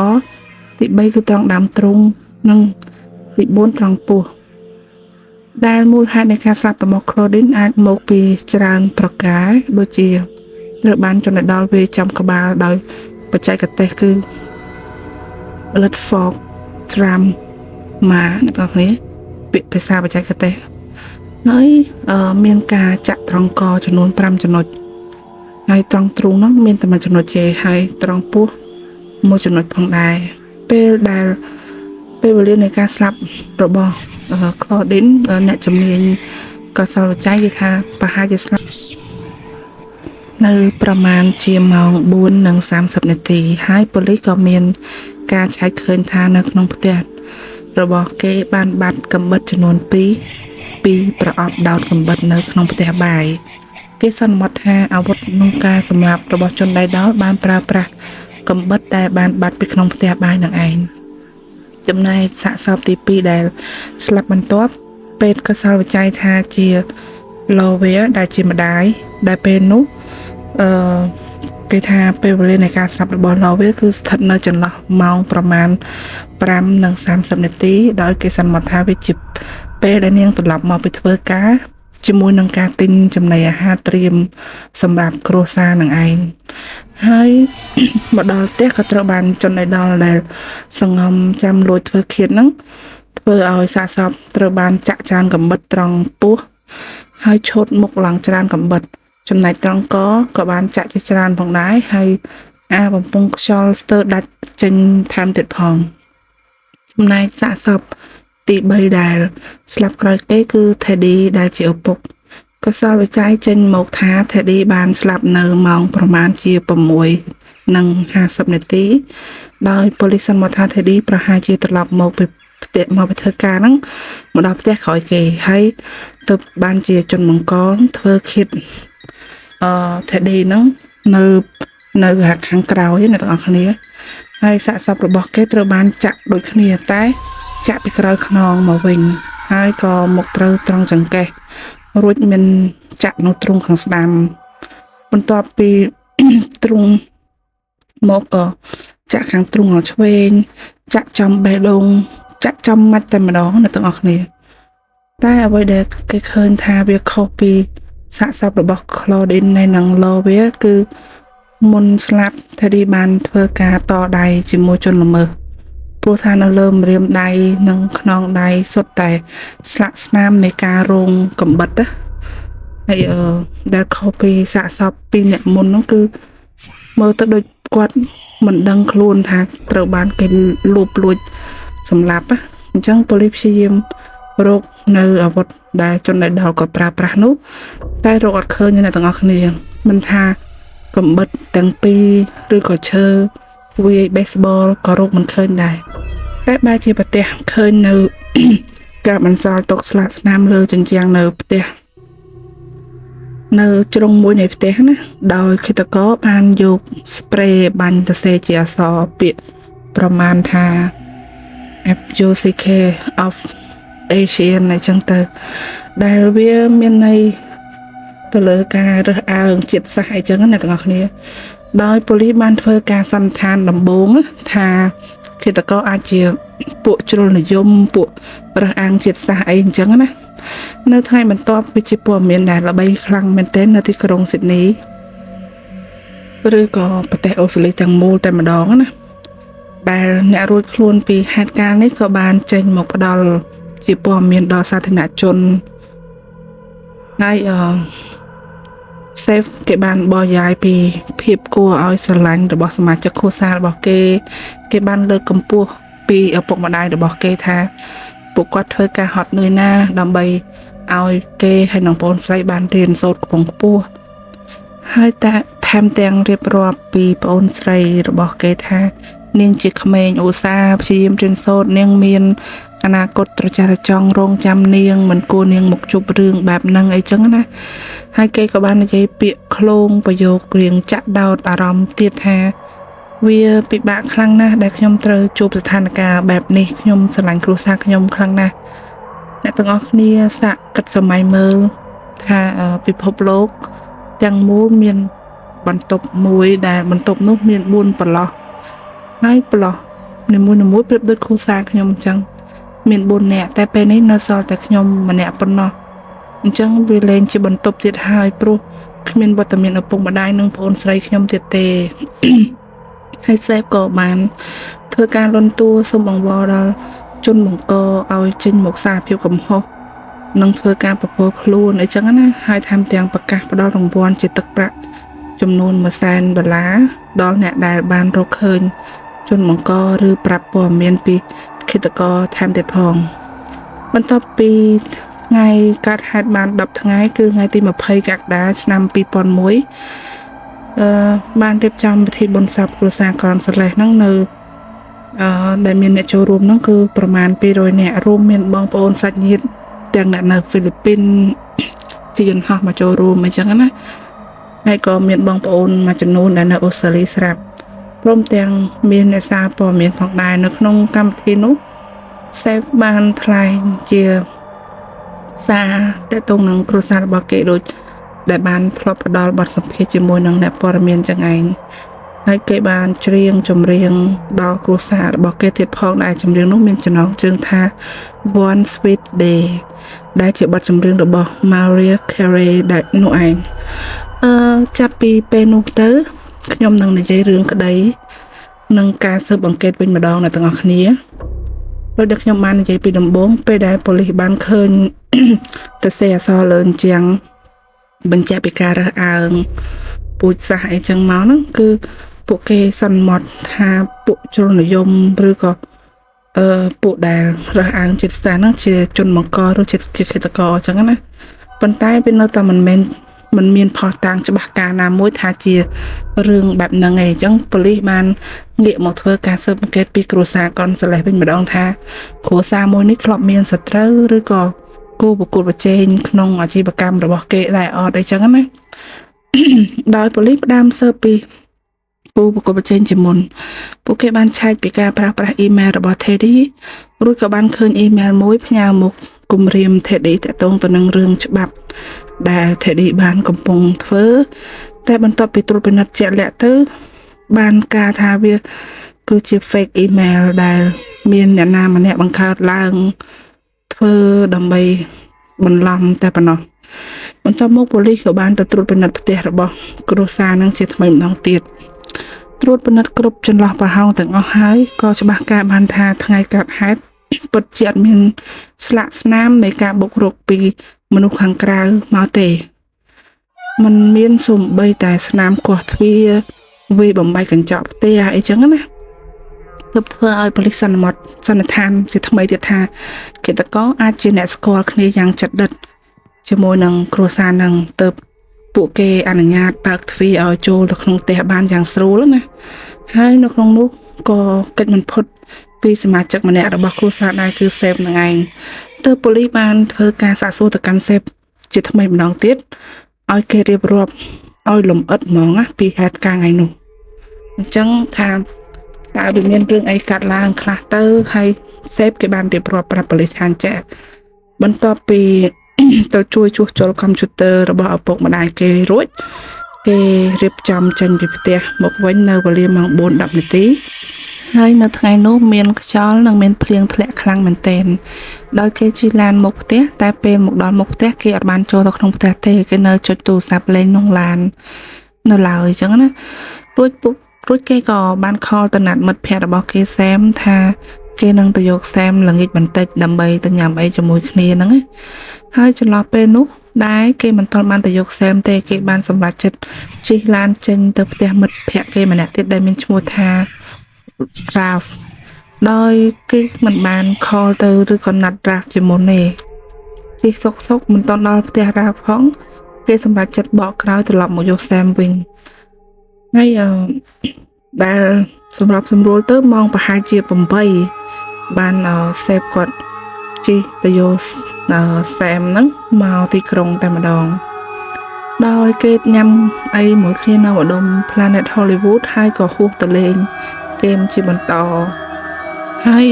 ទី3គឺត្រង់ដើមទ្រូងនិងទី4ត្រង់ពោះដែលមូលហេតុនៃការស្លាប់របស់ Claudine អាចមកពីច្រើនប្រការដូចជាត្រូវបានចំណេះដល់វាចំក្បាលដោយបច្ចេកទេសគឺ blood fog trauma អ្នកទាំងគ្នាពាក្យភាសាបច្ចេកទេសហើយមានការចាក់ត្រង់កចំនួន5ចំណុចហើយត្រង់ទ្រូងនោះមានតែមួយចំណុចទេហើយត្រង់ពោះមួយចំណុចផងដែរពេលវេលានៃការស្លាប់របស់ Claudine អ្នកជំនាញកសលវិច័យគេថាប្រហែលជាស្លាប់នៅប្រមាណជាម៉ោង 4:30 នាទីហើយប៉ូលីសក៏មានការចែកឃើញថានៅក្នុងផ្ទះរបស់គេបានបាត់កាំបិតចំនួន2ប្រអប់ដោតកាំបិតនៅក្នុងផ្ទះបាយគេសន្មតថាអាវុធក្នុងការសម្លាប់របស់ជនដៃដល់បានប្រើប្រាស់កាំបិតដែលបានបាត់ពីក្នុងផ្ទះបាយនឹងឯងចំណែកសាកសពទី2ដែលស្លាប់បន្ទាប់ពេទ្យកសលវិច័យថាជា Lovia ដែលជាម្ដាយដែលពេលនោះគេថាពេលវេលានៃការស្លាប់របស់ Lovia គឺស្ថិតនៅចន្លោះម៉ោងប្រមាណ 5:30 នាទីដោយគេសន្មតថាវាជាពេលដែលនាងត្រឡប់មកពីធ្វើការជាមួយនឹងការទិញចំណីអាហារត្រៀមសម្រាប់គ្រួសារនឹងឯងហើយមកដល់ផ្ទះក៏ត្រូវបានជនដៃដល់ដែលសង្ងំចាំលួចធ្វើឃាតហ្នឹងធ្វើឲ្យសាកសពត្រូវបានចាក់ចានកាំបិតត្រង់ពោះហើយឈុតមុខឡើងច្រើនកាំបិតចំណែកត្រង់កក៏បានចាក់ជាច្រើនផងដែរហើយបំពង់ខ្យល់ស្ទើរដាច់ចេញថែមទៀតផងចំណែកសាកសពទី3ដែលស្លាប់ក្រោយគេគឺ Teddy ដែលជាឪពុកកសលវិច័យចេញមកថា Teddy បានស្លាប់នៅម៉ោងប្រមាណជា 6:50 នាទីដោយប៉ូលីសសន្មតថា Teddy ប្រហែលជាត្រឡប់មកពីផ្ទះមកធ្វើការហ្នឹងមកដល់ផ្ទះក្រោយគេហើយទើបបានជាជនបង្កធ្វើឃាតTeddy ហ្នឹងនៅខាងក្រោយអ្នកទាំងអស់គ្នាហើយសាកសពរបស់គេត្រូវបានចាក់ដូចគ្នាតែចាក់ពីក្រោយខ្នងមកវិញហើយក៏មកត្រូវត្រង់ចង្កេះរួចមានចាក់នៅទ្រូងខាងស្ដាំបន្ទាប់ពីទ្រូងមកក៏ចាក់ខាងទ្រូងខាងឆ្វេងចាក់ចំបេះដូងចាក់ចំមាច់តែម្ដងអ្នកទាំងអស់គ្នាតែអ្វីដែលគេឃើញថាវាខុសពីសាកសពរបស់ Claudine និង Lovia គឺមុនស្លាប់ Teddy បានធ្វើការតដៃជាមួយជនល្មើសព្រោះថានៅលើម្រាមដៃនិងខ្នងដៃសុទ្ធតែស្លាកស្នាមនៃការរងកំបិតណាហើយដែលខុសពីសាកសព2អ្នកមុននោះគឺមើលទៅដូចគាត់មិនដឹងខ្លួនថាត្រូវបានគេលួចសម្លាប់ណាអញ្ចឹងប៉ូលីសព្យាយាមរកនៅអាវុធដែលជនដែលដល់ក៏ប្រើប្រាស់នោះតែរកអត់ឃើញអ្នកទាំងអស់គ្នាមិនថាកំបិតទាំងពីរឬក៏ឈើវាយ baseball ក៏រកមិនឃើញដែរតែបែរជាប្រទេសឃើញនៅ ការបន្សល់ទុកស្លាកស្នាមលើជញ្ជាំងនៅផ្ទះនៅជ្រុងមួយនៃផ្ទះណាដោយឃាតករបានយក spray បាញ់សរសេរជាអក្សរពាក្យប្រមាណថា FJCK of Asian អញ្ចឹងទៅដែលវាមានន័យទៅលើការរើសអើងជាតិសាសន៍អីចឹងណាទាំងអស់គ្នាដោយប៉ូលីសបានធ្វើការសន្និដ្ឋានដំបូងថាឃាតករអាចជាពួកជ្រុលនិយមពួករើសអើងជាតិសាសន៍អីអញ្ចឹងណានៅថ្ងៃបន្ទាប់វាជាព័ត៌មានដែលល្បីខ្លាំងមែនទែននៅទីក្រុងស៊ីដនីឬក៏ប្រទេសអូស្ត្រាលីទាំងមូលតែម្ដងណាដែលអ្នករួចខ្លួនពីហេតុការណ៍នេះក៏បានចេញមកផ្ដល់ជាព័ត៌មានដល់សាធារណជនហើយ safe គេបានបោះយាយពីភាពគួរឲ្យស្រឡាញ់របស់សមាជិកគ្រួសាររបស់គេបានលើកកម្ពស់ពីឪពុកម្ដាយរបស់គេថាពួកគាត់ធ្វើការហត់នឿយណាស់ដើម្បីឲ្យគេហើយនិងបងស្រីបានរៀនសូត្រខ្ពង់ខ្ពស់ហើយតែថែមទាំងរៀបរាប់ពីបងស្រីរបស់គេថានាងជាក្មេងឧស្សាហ៍ព្យាយាមរៀនសូត្រនាងមានអនាគតត្រចះត្រចង់រងចាំនាងមិនគួរនាងមកជប់រឿងបែបហ្នឹងអីចឹងណាហើយគេក៏បាននិយាយពាក្យឃ្លោងប្រយោគរៀងចាក់ដោតអារម្មណ៍ទៀតថាវាពិបាកខ្លាំងណាស់ដែលខ្ញុំត្រូវជួបស្ថានភាពបែបនេះខ្ញុំស្រឡាញ់គ្រួសារខ្ញុំខ្លាំងណាស់អ្នកទាំងអស់គ្នាសាកគិតសម័យមើលថាពិភពលោកទាំងមូលមានបន្ទប់មួយដែលបន្ទប់នោះមាន4ប្រឡោះហើយប្រឡោះនីមួយៗប្រៀបដូចគ្រួសារខ្ញុំអញ្ចឹងមាន4នាក់តែពេលនេះនៅសល់តែខ្ញុំម្នាក់ប៉ុណ្ណោះអញ្ចឹងវាលែងជាបន្ទប់ទៀតហើយព្រោះគ្មានវត្តមានឪពុកម្ដាយនិងប្អូនស្រីខ្ញុំទៀតទេ ហើយសេបក៏បានធ្វើការលន់តួសូមអង្វរដល់ជនបង្កឲ្យចេញមកសារភាពកំហុសនិងធ្វើការប្រពោលខ្លួនអីចឹងណាហើយថែមទាំងប្រកាសផ្ដល់រង្វាន់ជាទឹកប្រាក់ចំនួន$100,000ដល់អ្នកដែលបានរកឃើញជនបង្កឬប្រាប់ព័ត៌មានពីឃាតករថែមទៀតផងបន្ទាប់ពីថ្ងៃកាត់ហេតុបាន10ថ្ងៃគឺថ្ងៃទី20កក្កដាឆ្នាំ2001បានរៀបចំពិធីបុណ្យសពគ្រួសារក្រមស្រឡេះហ្នឹងនៅដែលមានអ្នកចូលរួមហ្នឹងគឺប្រមាណ200នាក់រួមមានបងប្អូនសាច់ញាតិទាំងអ្នកនៅហ្វីលីពីនជាយន្តហោះមកចូលរួមអញ្ចឹងណាហើយក៏មានបងប្អូនមួយចំនួនដែលនៅអូស្ត្រាលីស្រាប់ព្រមទាំងមានអ្នកសារព័ត៌មានផងដែរនៅក្នុងកម្មវិធីនោះសេបបានថ្លែងជាសារទាក់ទងនឹងគ្រួសាររបស់គេដូចដែលបានធ្លាប់ផ្ដល់បទសម្ភាសន៍ជាមួយនឹងអ្នកព័ត៌មានចឹងឯងហើយគេបានច្រៀងចម្រៀងដល់គ្រួសាររបស់គេទៀតផងដែលចម្រៀងនោះមានចំណងជើងថា One Sweet Day ដែលជាបទចម្រៀងរបស់ Mariah Carey ដែលនោះឯងចាប់ពីពេលនោះទៅខ្ញុំនឹងនិយាយរឿងក្តីនិងការស៊ើបអង្កេតវិញម្ដងអ្នកទាំងអស់គ្នាដោយដែលខ្ញុំបាននិយាយពីដំបូងពេលដែលប៉ូលីសបានឃើញទៅសេអសរលើជាងបញ្ជាក់ពីការរើសអើងពូជសាសអីចឹងមកហ្នឹងគឺពួកគេសន្មត់ថាពួកជ្រុលនិយមឬក៏ពួកដែលរើសអើងចិត្តសាសហ្នឹងជាជនបង្កឬជាឃាតករអញ្ចឹងណាប៉ុន្តែវានៅតែមិនមានផុសតាំងច្បាស់ការណាមួយថាជារឿងបែបហ្នឹងឯងអញ្ចឹងប៉ូលីសបានងាកមកធ្វើការស៊ើបអង្កេតពីគ្រួសារកនសាឡេះវិញម្ដងថាគ្រួសារមួយនេះធ្លាប់មានសត្រូវឬក៏គូប្រកួតប្រជែងក្នុងអាជីវកម្មរបស់គេដែរអត់អីចឹងណា ដោយប៉ូលីសផ្ដើមស៊ើបពីគូប្រកួតប្រជែងជាមុនពួកគេបានឆែកពីការប្រើប្រាស់អ៊ីមែលរបស់ Teddy រួចក៏បានឃើញអ៊ីមែលមួយផ្ញើមកគំរាម Teddy តាក់ទងទៅនឹងរឿងច្បាប់ដែល Teddy បានកំពុងធ្វើតែបន្ទាប់ពីត្រួតពិនិត្យជាក់លាក់ទៅបានការថាវាគឺជា fake email ដែលមានអ្នកណាម្នាក់បង្កើតឡើងធ្វើដើម្បីបន្លំតែប៉ុណ្ណោះបន្ទាប់មកប៉ូលីសក៏បានទៅត្រួតពិនិត្យផ្ទះរបស់គ្រួសារនឹងជាថ្មីម្ដងទៀតត្រួតពិនិត្យគ្រប់ចន្លោះប្រហោងទាំងអស់ហើយក៏ច្បាស់ការបានថាថ្ងៃកើតហេតុពិតជាអត់មានស្លាកស្នាមនៃការបុករកពីមនុស្សខាងក្រៅមកទេมันមានសូម្បីតែស្នាមគាស់ទ្វារវាយបំបែកកញ្ចក់ផ្ទះអីចឹងណាទើបធ្វើឲ្យប៉ូលីសសន្និដ្ឋានជាថ្មីទៀតថាឃាតករអាចជាអ្នកស្គាល់គ្នាយ៉ាងជិតដិតជាមួយនឹងគ្រួសារនឹងទើបពួកគេអនុញ្ញាតបើកទ្វារឲ្យចូលទៅក្នុងផ្ទះបានយ៉ាងស្រួលណាហើយនៅក្នុងនោះក៏កិច្ចមិនផុតពីសមាជិកម្នាក់របស់គ្រួសារដែរគឺសេបនឹងឯងទើបប៉ូលីសបានធ្វើការសាកសួរទៅកាន់សេបជាថ្មីម្ដងទៀតឲ្យគេរៀបរាប់ឲ្យលំអិតហ្មងណាពីហេតុការណ៍ថ្ងៃនោះអញ្ចឹងថាតើវាមានរឿងអីកាត់ឡើងខ្លះទៅហើយសេបគេបានរៀបរាប់ប្រាប់ប៉ូលីសថាចាបន្ទាប់ពីទៅជួយជួសជុលកុំព្យូទ័ររបស់ឪពុកម្ដាយគេរួចគេរៀបចំចេញពីផ្ទះមកវិញនៅវេលាម៉ោង 4:10 នាទីហើយនៅថ្ងៃនោះមានខ្យល់និងមានភ្លៀងធ្លាក់ខ្លាំងមែនទែនដោយគេជិះឡានមកផ្ទះតែពេលមកដល់មុខផ្ទះគេអត់បានចូលទៅក្នុងផ្ទះទេគេនៅចុចទូរស័ព្ទលេងក្នុងឡាននៅឡើយអញ្ចឹងណារួចគេក៏បានខលទៅណាត់មិត្តភ័ក្តិរបស់គេសែមថាគេនឹងទៅយកសែមល្ងាចបន្តិចដើម្បីទៅញ៉ាំអីជាមួយគ្នាហ្នឹងហើយចន្លោះពេលនោះ ដែរគេមិនទាន់បានទៅយកសែមទេគេបានសម្រេចចិត្តជិះឡានចេញទៅផ្ទះមិត្តភ័ក្តិគេម្នាក់ទៀតដែលមានឈ្មោះថា Ralph ដោយគេមិនបានខលទៅឬក៏ណាត់ Ralph ជាមុនទេជិះសុកមិនទាន់ដល់ផ្ទះ Ralph ផងគេសម្រេចចិត្តបកក្រោយត្រឡប់មកយកសែមវិញហើយដែលសម្រាប់សម្រួលទៅម៉ោងប្រហែលជា8បានសេពគាត់ជិះទៅយកសែមហ្នឹងមកទីក្រុងតែម្ដងដោយគេញ៉ាំអីមួយគ្នានៅឧត្តម Planet Hollywood ហើយក៏ហួសទៅលេងហ្គេមជាបន្តហើយ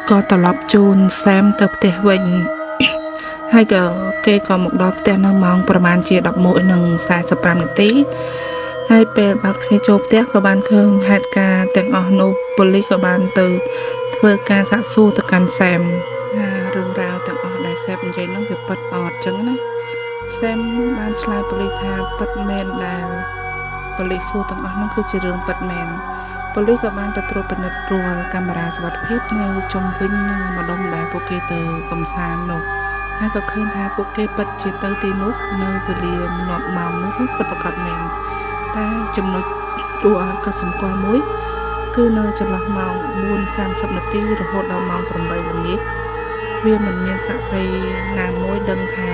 ក៏ត្រឡប់ជូនសែមទៅផ្ទះវិញហើយក៏គេក៏មកដល់ផ្ទះនៅម៉ោងប្រហែលជា 11:45 នាទីហើយពេលបើកទ្វារចូលផ្ទះក៏បានឃើញហេតុការណ៍ទាំងអស់នោះប៉ូលីសក៏បានទៅធ្វើការសាកសួរទៅកាន់សែមរឿងរ៉ាវទាំងអស់ដែលសែមនិយាយនោះវាពិតអត់ចឹងណាសែមបានឆ្លើយប៉ូលីសថាពិតមែនដែលប៉ូលីសសួរទាំងអស់នោះគឺជារឿងពិតមែនប៉ូលីសក៏បានទៅត្រួតពិនិត្យរាល់កាមេរ៉ាសុវត្ថិភាពនៅជុំវិញនឹងម្ដុំដែលពួកគេទៅកំសាន្តនោះហើយក៏ឃើញថាពួកគេពិតជាទៅទីនោះនៅវេលាម៉ោងនោះពិតប្រាកដមែនតែចំណុចគួរឲ្យកត់សម្គាល់មួយគឺនៅចន្លោះម៉ោង 4:30 នាទីរហូតដល់ម៉ោង 8 ល្ងាចវាមិនមានសាក្សីណាមួយដឹងថា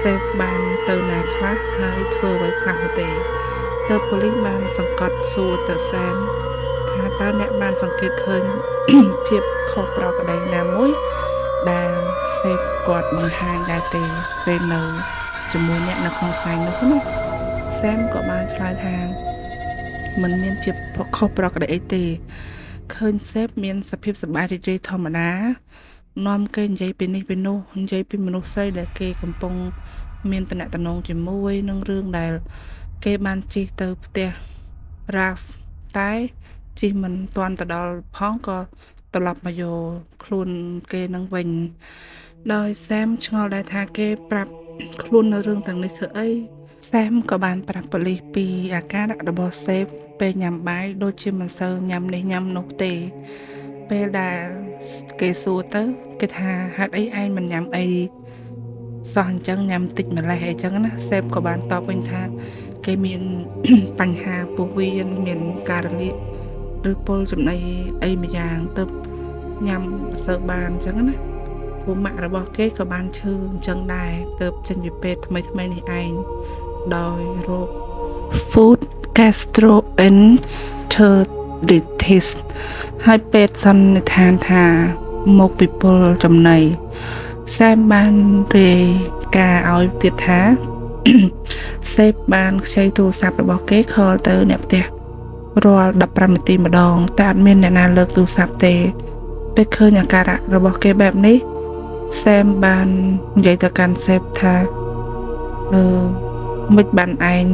សេពបានទៅណាខ្លះហើយធ្វើអ្វីខ្លះទេទើបប៉ូលីសបានសង្កត់សួរទៅសែមថាតើអ្នកបានសង្កេតឃើញ ភាពខុសប្រក្រតីណាមួយដែលសេពគាត់បង្ហាញដែរទេពេលនៅជាមួយអ្នកនៅក្នុងថ្ងៃនោះណាសែមក៏បានឆ្លើយថាมันមានភាពខុសប្រក្រតីអីទេឃើញសេពមានសភាពសប្បាយរីករាយធម្មតានាំគេនិយាយពីនេះពីនោះនិយាយពីមនុស្សស្រីដែលគេកំពុងមានតំណែងជាមួយនឹងរឿងដែលគេបានជិះទៅផ្ទះ Ralph តែជិះមិនទាន់ទៅដល់ផងក៏ត្រឡប់មកយកខ្លួនគេនឹងវិញដោយសែមឆ្ងល់ដែរថាគេប្រាប់ខ្លួននៅរឿងទាំងនេះធ្វើអីសែមក៏បានប្រាប់ប៉ូលីសពីអាការៈរបស់សេពពេលញ៉ាំបាយដូចជាមិនសូវញ៉ាំនេះញ៉ាំនោះទេពេលដែលគេសួរទៅគេថាហេតុអីឯងមិនញ៉ាំអីសោះអញ្ចឹងញ៉ាំតិចម្លេះអីចឹងណាសេពក៏បានតបវិញថាគេមាន បញ្ហាពោះវៀនមានការរលាកឬពុលចំណីអីមួយយ៉ាងទៅញ៉ាំសើបានអញ្ចឹងណាពួកម៉ាក់របស់គេក៏បានឈឺអញ្ចឹងដែរទៅចេញពីពេទ្យថ្មីនេះឯងដោយរោគ Food gastroenteritis ហើយពេទ្យសន្និដ្ឋានថាមកពីពុលចំណីសែមបានរាយការណ៍ឲ្យទៀតថា សេពបានខ្ចីទូរស័ព្ទរបស់គេខលទៅអ្នកផ្ទះរាល់15 នាទីម្ដងតែអត់មានអ្នកណាលើកទូរស័ព្ទទេពេលឃើញអាការៈរបស់គេបែបនេះសែមបាននិយាយទៅកាន់សេពថាមិនបានឯង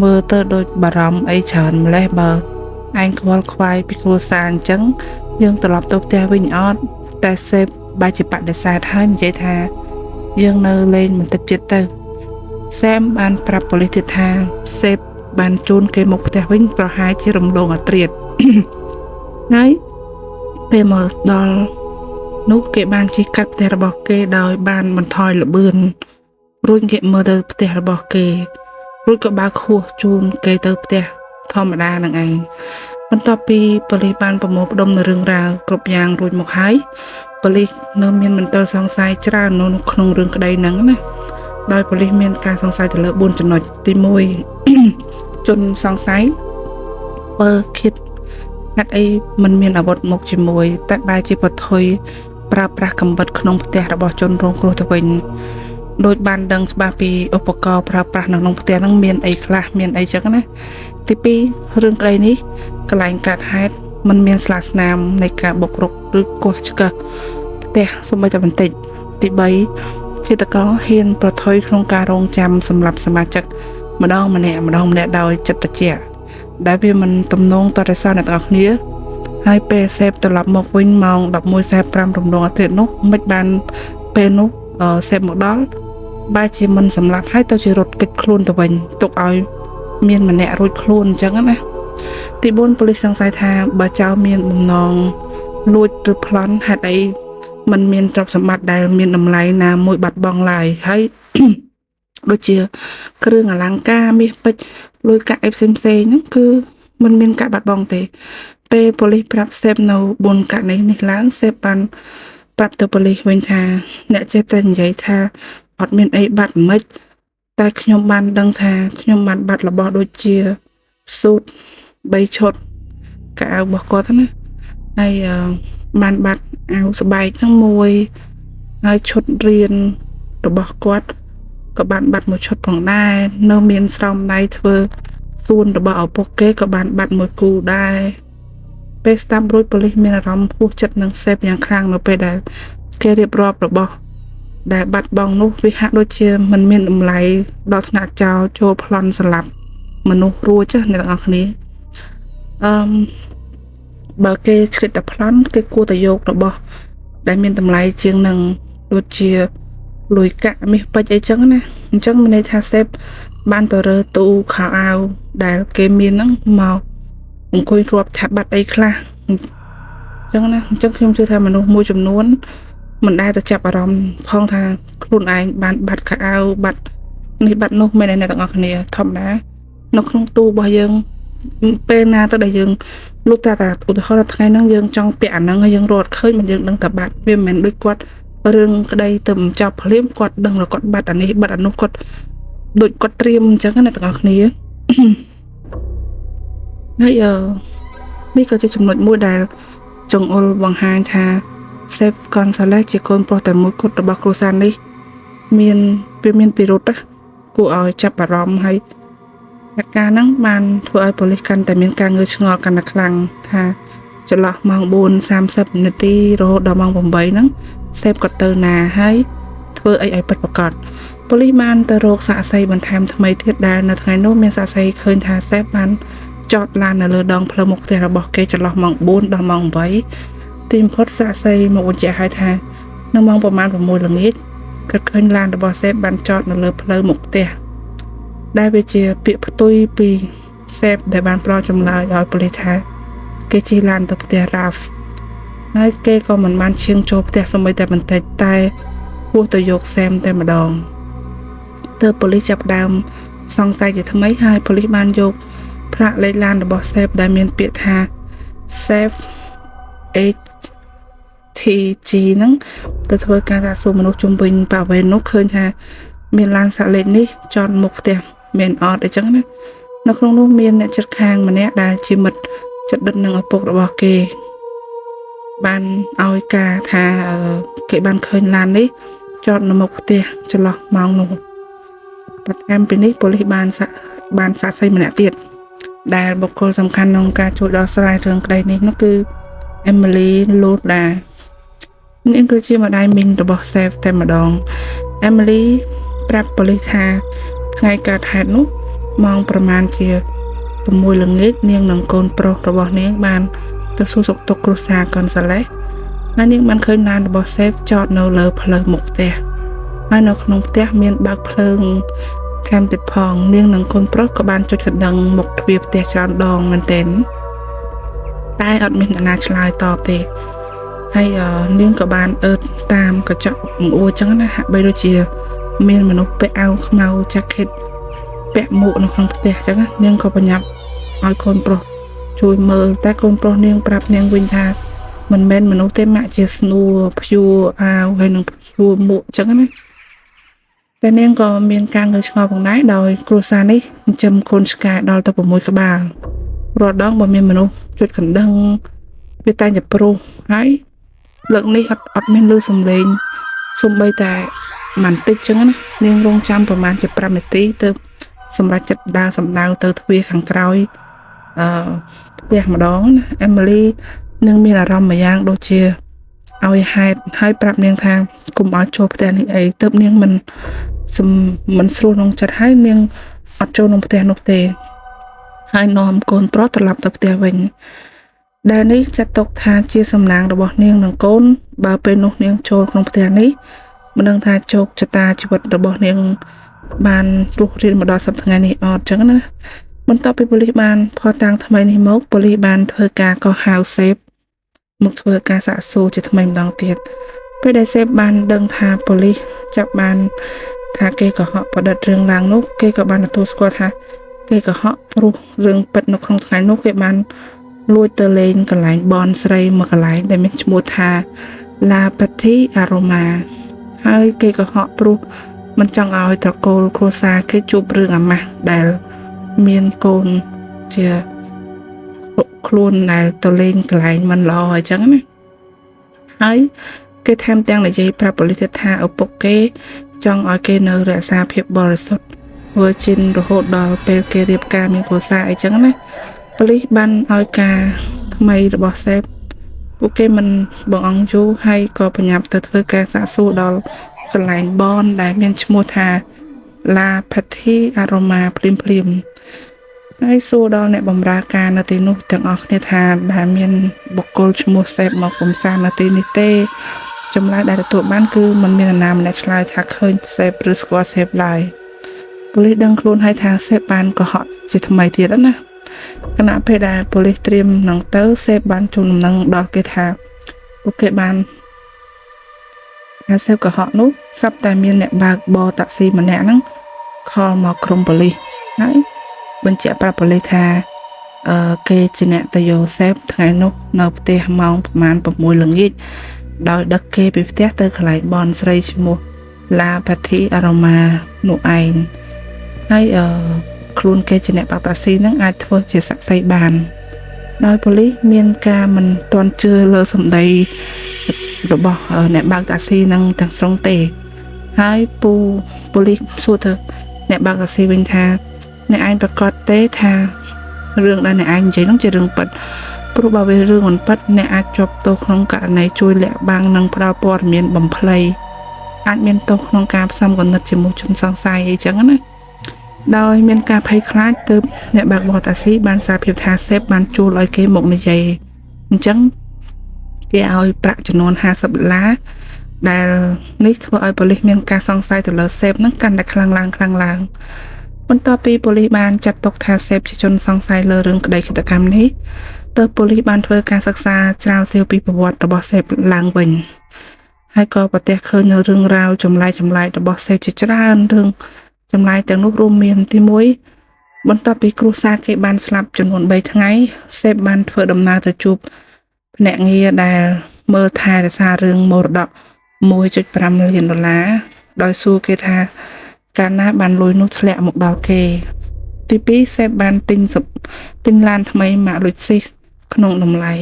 មើលទៅដូចបារម្ភអីច្រើនម្លេះបើឯងខ្វល់ខ្វាយពីគ្រួសារអញ្ចឹងយើងត្រឡប់ទៅផ្ទះវិញអត់តែសេពបែរជាបដិសេធហើយនិយាយថាយើងនៅលេងបន្តិចទៀតទៅសែមបានប្រាប់ប៉ូលីសទៀតថាសេពបានជូនគេមកផ្ទះវិញប្រហែលជារំលងអត្រាត ហើយពេលមកដល់នោះគេបានជិះកាត់ផ្ទះរបស់គេដោយបានបន្ថយល្បឿនរួចគេមើលទៅផ្ទះរបស់គេរួចក៏បើកខួសជូនគេទៅផ្ទះធម្មតានឹងឯងបន្ទាប់ពីប៉ូលីសបានប្រមូលផ្ដុំនៅរឿងរ៉ាវគ្រប់យ៉ាងរួចមកហើយប៉ូលីសនៅមានមន្ទិលសង្ស័យច្រើននៅក្នុងរឿងក្តីហ្នឹងណាដោយប៉ូលីសមានការសង្ស័យទៅលើ4ចំណុចទី1 ជនសង្ស័យបើគិតហេតុអីមិនមានអាវុធមកជាមួយតែបែរជាបថុយប្រើប្រាស់កាំបិតក្នុងផ្ទះរបស់ជនរងគ្រោះទៅវិញដោយបានដឹងច្បាស់ពីឧបករណ៍ប្រើប្រាស់នៅក្នុងផ្ទះហ្នឹងមានអីខ្លះមានអីចឹងណាទី2រឿងក្តីនេះកន្លែងកើតហេតុมันមានស្លាកស្នាមនៃការបុករុកឬគោះឆ្កឹះផ្ទះសូម្បីតែបន្តិចទី3ឃាតករហ៊ានប្រថុយក្នុងការរងចាំសម្រាប់សមាជិកម្ដងម្នាក់ដោយចិត្តត្រជាក់ដែលវាមិនទំនងតរសោះអ្នកទាំងអស់គ្នាហើយពេលសេពត្រឡប់មកវិញម៉ោង 11:45 រំលងអាទិត្យនោះមិនបានពេលនោះសេពមកដល់បែរជាមិនសម្លាប់ហើយទៅជារត់គេចខ្លួនទៅវិញទុកឲ្យមានម្នាក់រួចខ្លួនអញ្ចឹងណាទី4ប៉ូលីសសង្ស័យថាបើចៅមានបំណងលួចឬប្លន់ហេតុអីมันមានទ្រព្យសម្បត្តិដែលមានតម្លៃណាមួយបាត់បង់ឡើយហើយ ដូចជាគ្រឿងអលង្ការមាសពេជ្រលុយកាក់អីផ្សេងៗហ្នឹងគឺมันមានការបាត់បង់ទេពេលប៉ូលីសប្រាប់សេពនៅ4ករណីនេះឡើងសេពបានប្រាប់ទៅប៉ូលីសវិញថាអ្នកចេះតែនិយាយថាអត់មានអីបាត់មិនតែខ្ញុំបានដឹងថាខ្ញុំបានបាត់របស់ដូចជាស៊ូត3ឈុតកៅអៅរបស់គាត់ណាហើយបានបាត់អាវស្បែកទាំងមួយហើយឈុតរៀនរបស់គាត់ក៏បានបាត់មួយឈុតផងដែរនៅមានស្រោមដៃធ្វើសួនរបស់ឪពុកគេក៏បានបាត់មួយគូដែរពេលស្ដាប់រួចប៉ូលីសមានអារម្មណ៍ហួសចិត្តនឹងសេពយ៉ាងខ្លាំងនៅពេលដែលគេរៀបរាប់របស់ដែលបាត់បង់នោះវាហាក់ដូចជាមិនមានតម្លៃដល់ថ្នាក់ចោលចូលប្លន់ស្លាប់មនុស្សរួចចាអ្នកទាំងអស់គ្នាបើគេឆ្លៀតតែប្លន់គេគួរតែយករបស់ដែលមានតម្លៃជាងនឹងដូចជាលុយកាក់មាសពេជ្រអីចឹងណាអញ្ចឹងមានន័យថាសេពបានទៅរើទូខោអាវដែលគេមានហ្នឹងមកអង្គុយរាប់ថាបាត់អីខ្លះអញ្ចឹងណាអញ្ចឹងខ្ញុំជឿថាមនុស្សមួយចំនួនមិនដែលទៅចាប់អារម្មណ៍ផងថាខ្លួនឯងបានបាត់ខោអាវបាត់នេះបាត់នោះមែនទេអ្នកទាំងអស់គ្នាធម្មតានៅក្នុងទូរបស់យើងពេលណាទៅដែលយើងលុបតាឧទាហរណ៍ថ្ងៃហ្នឹងយើងចង់ពាក់អាហ្នឹងហើយយើងរត់ឃើញមិនយើងដឹងតែបាត់វាមិនមែនដូចគាត់រឿងក្តីទៅបញ្ចប់ភ្លាមគាត់ដឹងថាគាត់បាត់អានេះបាត់អានោះគាត់ដូចគាត់ត្រៀមអញ្ចឹងណាទាំងអស់គ្នាហើយនេះក៏ជាចំណុចមួយដែលចង្អុលបង្ហាញថា Safe Gonzalez ជាកូនប្រុសតែមួយគត់របស់គ្រួសារនេះមានពិរុទ្ធគួរឲ្យចាប់អារម្មណ៍ហើយហេតុការណ៍ហ្នឹងបានធ្វើឲ្យប៉ូលីសកាន់តែមានការងឿងឆ្ងល់កាន់តែខ្លាំងថាចន្លោះម៉ោង 4:30 នាទីរហូតដល់ម៉ោង 8 ហ្នឹងសេពគាត់ទៅណាហើយធ្វើអីឲ្យពិតប្រាកដប៉ូលីសបានទៅរកសាក្សីបន្ថែមថ្មីទៀតដែលនៅថ្ងៃនោះមានសាក្សីឃើញថាសេពបានចតឡាននៅលើដងផ្លូវមុខផ្ទះរបស់គេចន្លោះម៉ោង 4 ដល់ម៉ោង 8 ទីបំផុតសាក្សីមកបញ្ជាក់ឲ្យថានៅម៉ោងប្រមាណ 6 ល្ងាចគាត់ឃើញឡានរបស់សេពបានចតនៅលើផ្លូវមុខផ្ទះដែលវាជាពាក្យផ្ទុយពីសេពដែលបានផ្ដល់ចម្លើយឲ្យប៉ូលីសថាគេជិះឡានទៅផ្ទះរ៉ាហ្វហើយគេក៏មិនបានឈៀងចូលផ្ទះសូម្បីតែបន្តិចតែហួសទៅយកសែមតែម្ដងទើបប៉ូលីសចាប់ដើមសង្ស័យជាថ្មីហើយប៉ូលីសបានយកផ្លាកលេខឡានរបស់សេពដែលមានពាក្យថា Safe HTG ហ្នឹងទៅធ្វើការសាកសួរមនុស្សជុំវិញបរិវេណនោះឃើញថាមានឡានសាក់លេខនេះចតមុខផ្ទះមានអត់អីចឹងណានៅក្នុងនោះមានអ្នកជិតខាងម្នាក់ដែលជាមិត្តជិតដិតនឹងឪពុករបស់គេបានឲ្យការថាគេបានឃើញឡាននេះចតនៅមុខផ្ទះចន្លោះម៉ោងនោះបន្ថែមពីនេះប៉ូលីសបានសាក្សីម្នាក់ទៀតដែលបុគ្គលសំខាន់ក្នុងការជួយដោះស្រាយរឿងក្តីនេះនោះគឺ Emily Loda នេះគឺជាម្ដាយមីងរបស់ Safe តែម្ដង Emily ប្រាប់ប៉ូលីសថាថ្ងៃកើតហេតុនោះម៉ោងប្រមាណជា 6 ល្ងាចនាងនិងកូនប្រុសរបស់នាងបានទៅសួរសុខទុក្ខគ្រួសារ Gonzalez ហើយនាងបានឃើញឡានរបស់ Safe ចតនៅលើផ្លូវមុខផ្ទះហើយនៅក្នុងផ្ទះមានបើកភ្លើងថែមទៀតផងនាងនិងកូនប្រុសក៏បានចុចកណ្ដឹងមុខទ្វារផ្ទះច្រើនដងមែនទែនតែអត់មានអ្នកណាឆ្លើយតបទេហើយនាងក៏បានអឺតតាមកញ្ចក់បង្អួចចឹងណាហាក់បីដូចជាមានមនុស្សពាក់អាវខ្មៅ jacket ពាក់មួកនៅក្នុងផ្ទះចឹងណានាងក៏បញ្ញាប់ឲ្យកូនប្រុសជួយមើលតែកូនប្រុសនាងប្រាប់នាងវិញថាមិនមែនមនុស្សទេម៉ាក់ជាស្នួរព្យួរអាវហើយនឹងព្យួរមួកចឹងណាតែនាងក៏មានការងឿងឆ្ងល់ផងដែរដោយគ្រួសារនេះចិញ្ចឹមកូនឆ្កែដល់ទៅ6ក្បាលរាល់ដងបើមានមនុស្សជួយកណ្ដឹងវាតែងតែព្រុសហើយលើកនេះអត់មានលឺសំឡេងសូម្បីតែបន្តិចចឹងណានាងរងចាំប្រហែលជា5នាទីទៅសម្រាប់ចិត្តដើរសម្ដៅទៅទ្វារខាងក្រោយផ្ទះម្ដងណា Emily នឹងមានអារម្មណ៍មួយយ៉ាងដូចជាឲ្យហេតុហើយប្រាប់នាងថាកុំឲ្យចូលផ្ទះនេះអីទៅនាងមិនស្រួលក្នុងចិត្តហើយនាងអត់ចូលក្នុងផ្ទះនោះទេហើយនាំកូនប្រុសត្រឡប់ទៅផ្ទះវិញដែលនេះចាត់ទុកថាជាសំណាងរបស់នាងនិងកូនបើពេលនោះនាងចូលក្នុងផ្ទះនេះមិនដឹងថាជោគជតាជីវិតរបស់នាងបានរស់រានមកដល់សប្តាហ៍ថ្ងៃនេះអត់ចឹងណាបន្ទាប់ពីប៉ូលីសបានផតតាំងថ្មីនេះមកប៉ូលីសបានធ្វើការកោះហៅសេពមកធ្វើការសាកសួរជាថ្មីម្ដងទៀតពេលដែលសេពបានដឹងថាប៉ូលីសចាប់បាន ថាគេកុហកប្រឌិតរឿងឡើងនោះគេក៏បានទទួលស្គាល់ថាគេកុហកព្រោះរឿងពិតនៅក្នុងថ្ងៃនោះគេបានលួចទៅលេងកន្លែងបនស្រីមួយកន្លែងដែលមានឈ្មោះថា La Petite Aroma ហើយគេកុហកព្រោះមិនចង់ឲ្យត្រកូលគ្រួសារគេជួបរឿងអាម៉ាស់ដែលមានកូនជាខ្លួនដែលទៅលេងកន្លែងមិនល្អអញ្ចឹងណាហើយគេថែមទាំងនិយាយប្រាប់ប៉ូលីសថាឪពុកគេចង់ឲ្យគេនៅរក្សាភាពបរិសុទ្ធ Virgin រហូតដល់ពេលគេរៀបការមានគ្រួសារអីចឹងណាប៉ូលីសបានឲ្យការថ្មីរបស់សេបពួកគេមិនបងអង្គយូរហើយក៏បញ្ញាប់ទៅធ្វើការសាកសួរដល់កន្លែងបនដែលមានឈ្មោះថា La Petite Aroma ភ្លាមហើយសួរដល់អ្នកបម្រើការនៅទីនោះទាំងអស់គ្នាថាដែលមានបុគ្គលឈ្មោះសេបមកកំសាន្តនៅទីនេះទេចម្លើយដែលទទួលបានគឺមិនមាននរណាម្នាក់ឆ្លើយថាឃើញសេបឬស្គាល់សេបឡើយប៉ូលីសដឹងខ្លួនហើយថាសេបបានកុហកជាថ្មីទៀតណាខណៈពេលដែលប៉ូលីសត្រៀមនឹងទៅសេបបានជូនដំណឹងដល់គេថាពួកគេបានសេបកុហកនោះសប្តែមានអ្នកបើកបរតាក់ស៊ីម្នាក់ហ្នឹងខលមកក្រុមប៉ូលីសហើយបញ្ជាក់ប្រាប់ប៉ូលីសថាគេជាអ្នកទៅយកសេបថ្ងៃនោះនៅផ្ទះម៉ោងប្រហែល 6 ល្ងាចដោយដឹកគេពីផ្ទះទៅកន្លែងបនស្រីឈ្មោះ La Petite Aroma នោះឯងហើយខ្លួនគេជាអ្នកបើកតាក់ស៊ីហ្នឹងអាចធ្វើជាសាក្សីបានដោយប៉ូលីសមានការមិនទាន់ជឿលើសម្ដីរបស់អ្នកបើកតាក់ស៊ីហ្នឹងទាំងស្រុងទេហើយប៉ូលីសសួរទៅអ្នកបើកតាក់ស៊ីវិញថាអ្នកឯងប្រកាសទេថារឿងដែលអ្នកឯងនិយាយហ្នឹងជារឿងពិតព្រោះបើវារឿងមិនពិតអ្នកអាចជាប់ទោសក្នុងករណីជួយលាក់បាំងនិងផ្ដល់ព័ត៌មានបំភ្លៃអាចមានទោសក្នុងការផ្សំគំនិតជាមួយជនសង្ស័យអីចឹងណាដោយមានការភ័យខ្លាចទើបអ្នកបើកបរតាក់ស៊ីបានសារភាពថាសេបបានជួលឲ្យគេមកនិយាយអញ្ចឹងគេឲ្យប្រាក់ចំនួន$50ដែលនេះធ្វើឲ្យប៉ូលីសមានការសង្ស័យទៅលើសេបហ្នឹងកាន់តែខ្លាំងឡើងបន្ទាប់ពីប៉ូលីសបានចាត់ទុកថាសេបជាជនសង្ស័យលើរឿងក្តីឃាតកម្មនេះទើបប៉ូលីសបានធ្វើការសិក្សាស្រាវជ្រាវពីប្រវត្តិរបស់សេបឡើងវិញហើយក៏ប្រទះឃើញនៅរឿងរ៉ាវចម្លែករបស់សេបជាច្រើនរឿងចម្លែកទាំងនោះរួមមានទី1បន្ទាប់ពីគ្រួសារគេបានស្លាប់ចំនួន3ថ្ងៃសេបបានធ្វើដំណើរទៅជួបភ្នាក់ងារដែលមើលថែរក្សារឿងមរតក$1.5 លានដោយសួរគេថាកាលណាបានលុយនោះធ្លាក់មកដល់គេទី2សេបបានទិញឡានថ្មីម៉ាក Lexus ក្នុងតម្លៃ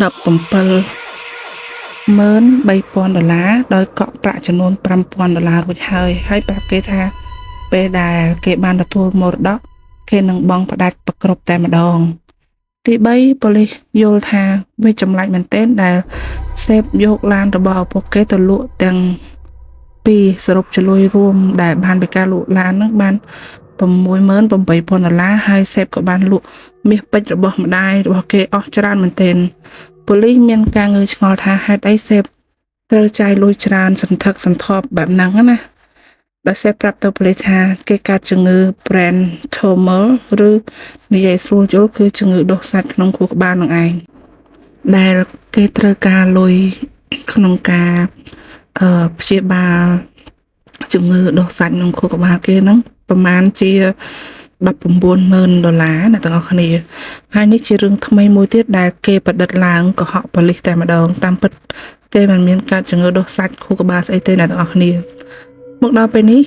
$17,300ដោយកក់ប្រាក់ចំនួន$5,000រួចហើយប្រាប់គេថាពេលដែលគេបានទទួលមរតកគេនឹងបង់ផ្ដាច់ប្រគ្រប់តែម្ដងទី3ប៉ូលីសយល់ថាវាចម្លែកមែនទែនដែលសេបយកឡានរបស់ឪពុកគេទៅលក់ទាំងពីសរុបចលុយរួមដែលបានពីការលក់ឡានហ្នឹងបាន$68,000ហើយសេបក៏បានលក់មាសពេជ្ររបស់ម្ដាយរបស់គេអស់ច្រើនមែនទែនប៉ូលីសមានការងើយឆ្ងល់ថាហេតុអីសេបត្រូវចាយលុយច្រើនសន្ធឹកសន្ធាប់បែបហ្នឹងណាដោយសេបប្រាប់ទៅប៉ូលីសថាគេកើតជំងឺ brain tumor ឬនិយាយស្រួលយល់គឺជំងឺដុសសាច់ក្នុងខួរក្បាលនឹងឯងដែលគេត្រូវការលុយក្នុងការព្យាបាលជំងឺដុសសាច់ក្នុងខួរក្បាលគេហ្នឹងប្រហែលជា$19,000ណាទាំងអស់គ្នាហើយនេះជារឿងថ្មីមួយទៀតដែលគេប្រឌិតឡើងកុហកប៉ូលីសតែម្ដងតាមពិតគេមិនមានកើតជំងឺដុសសាច់ខួរក្បាលស្អីទេណាទាំងអស់គ្នាមកដល់ពេលនេះ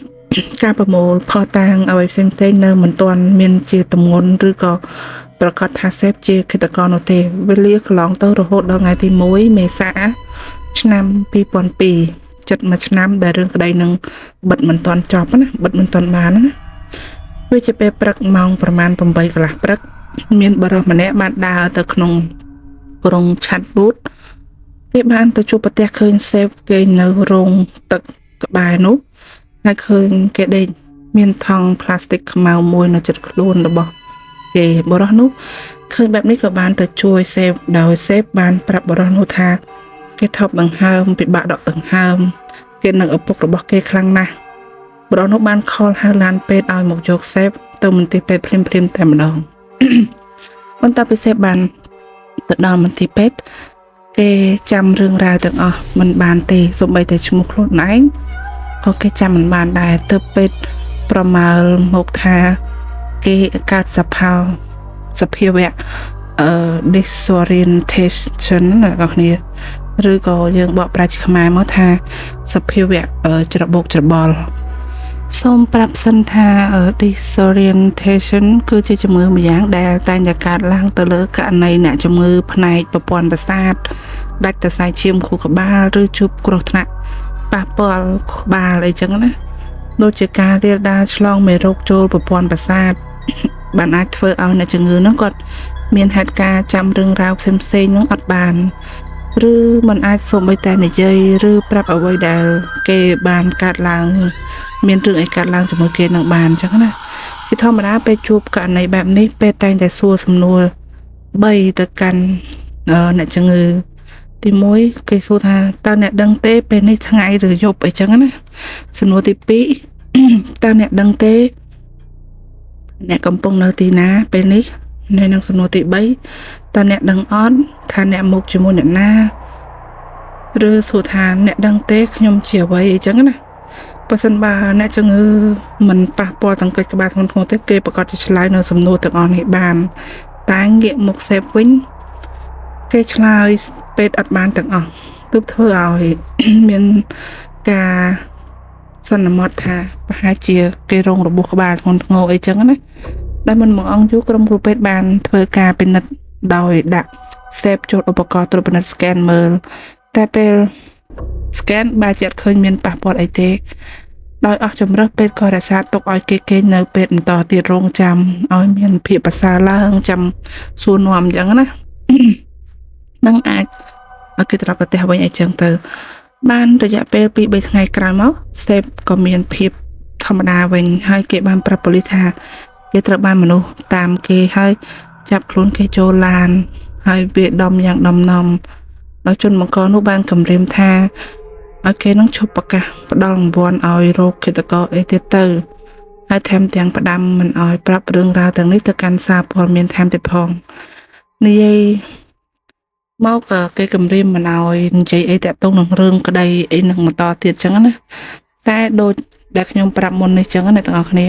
ការប្រមូលផុសតាងអ្វីផ្សេងៗនៅមិនទាន់មានជាទម្ងន់ឬក៏ប្រកាសថាសេបជាឃាតករនោះទេវេលាកន្លងទៅរហូតដល់ថ្ងៃទី1 មេសាឆ្នាំ2002ជិត1ឆ្នាំដែលរឿងក្តីនឹងបិទមិនទាន់ចប់ណាបិទមិនទាន់បានណាវាជាពេលព្រឹកម៉ោងប្រមាណ 8 កន្លះព្រឹកមានបរិសុទ្ធម្នាក់បានដើរទៅក្នុងក្រុងឆាត់ប៊ូតគេបានទៅជួបប្រទះឃើញសេបគេនៅរោងទឹកក្បែរនោះហើយឃើញគេដេកមានថង់ផ្លាស្ទិកខ្មៅមួយនៅជិតខ្លួនរបស់គេបរិសុទ្ធនោះឃើញបែបនេះក៏បានទៅជួយសេបដោយសេបបានប្រាប់បរិសុទ្ធនោះថាគេថប់ដង្ហើមពិបាកដកដង្ហើមគេនឹងឪពុករបស់គេខ្លាំងណាស់បរិសុទ្ធនោះបានខលហៅឡានពេទ្យឲ្យមកយកសេបទៅមន្ទីរពេទ្យភ្លាមតែម្ដងបន្ទាប់ពីសេបបានទៅដល់មន្ទីរពេទ្យ គេចាំរឿងរ៉ាវទាំងអស់មិនបានទេសូម្បីតែឈ្មោះខ្លួនឯងក៏គេចាំមិនបានដែរទើបពេទ្យប្រមាលមកថាគេកើតសភាវៈdisorientation ណាបងប្អូនឬក៏យើងបកប្រែជាខ្មែរមកថាសភាវៈច្របូកច្របល់សូមប្រាប់សិនថា disorientation គឺជាជំងឺមួយយ៉ាងដែលតែងតែកើតឡើងទៅលើករណីអ្នកជំងឺផ្នែកប្រព័ន្ធប្រសាទដាច់សរសៃឈាមខួរក្បាលឬជួបគ្រោះថ្នាក់ប៉ះពាល់ក្បាលអីចឹងណាដូចជាការរាលដាលឆ្លងមេរោគចូលប្រព័ន្ធប្រសាទបានអាចធ្វើឲ្យអ្នកជំងឺនោះគាត់មានហេតុការណ៍ចាំរឿងរ៉ាវផ្សេងៗនោះអត់បានឬมันអាចសូម្បីតែនិយាយឬប្រាប់អ្វីដែលគេបានកើតឡើងមានរឿងអីកើតឡើងជាមួយគេនឹងបានអញ្ចឹងណាពីធម្មតាពេលជួបករណីបែបនេះពេលតែងតែសួរសំណួរ3ទៅកាន់អ្នកជំងឺទី1គេសួរថាតើអ្នកដឹងទេពេលនេះថ្ងៃឬយប់អីចឹងណាសំណួរទី2តើអ្នកដឹងទេអ្នកកំពុងនៅទីណាពេលនេះនៅនឹងសំណួរទី3តើអ្នកដឹងអត់ថាអ្នកមកជាមួយអ្នកណាឬសួរថាអ្នកដឹងទេខ្ញុំជាអ្វីអីចឹងណាបើសិនបើអ្នកជំងឺមិនប៉ះពាល់ទាំងកិច្ចក្បាលធ្ងន់ធ្ងរទេគេប្រកាសជាឆ្លើយនៅសំណួរទាំងអស់នេះបានតែងាកមកសេពវិញគេឆ្លើយពេទ្យអត់បានទាំងអស់ទើបធ្វើឲ្យមានការសន្មតថាប្រហែលជាគេរងរបួសក្បាលធ្ងន់ធ្ងរអីចឹងណាដែលមិនមកអង្គយូរក្រុមគ្រូពេទ្យបានធ្វើការពិនិត្យដោយដាក់សេពចូលឧបករណ៍ត្រួតពិនិត្យ scan មើលតែពេល scan បែរជាអត់ឃើញមានប៉ះពាល់អីទេដោយអស់ជំរឹះពេទ្យក៏រក្សាទុកឲ្យគេគេនៅពេទ្យបន្តទៀតរងចាំឲ្យមានភាពប្រសើរឡើងចាំសួរនាំអញ្ចឹងណានឹងអាចឲ្យគេត្រឡប់ប្រទេសវិញអីចឹងទៅបានរយៈពេល 2-3 ថ្ងៃក្រោយមកសេពក៏មានភាពធម្មតាវិញហើយគេបានប្រាប់ប៉ូលីសថាគេត្រូវបានមនុស្សតាមគេហើយចាប់ខ្លួនគេចូលឡានហើយវាដំយ៉ាងដំណំដោយជនបង្កនោះបានគម្រាមថាឲ្យគេនឹងឈប់ប្រកាសផ្ដល់រង្វាន់ឲ្យរោគឃាតករអីទៀតទៅហើយថែមទាំងផ្ដាំមិនឲ្យប្រាប់រឿងរ៉ាវទាំងនេះទៅកាន់សារព័ត៌មានថែមទៀតផងនិយាយមកគេគម្រាមមិនឲ្យនិយាយអីតាក់ទងនឹងរឿងក្តីអីនឹងបន្តទៀតចឹងណាតែដូចដែលខ្ញុំប្រាប់មុននេះចឹងណាអ្នកទាំងអស់គ្នា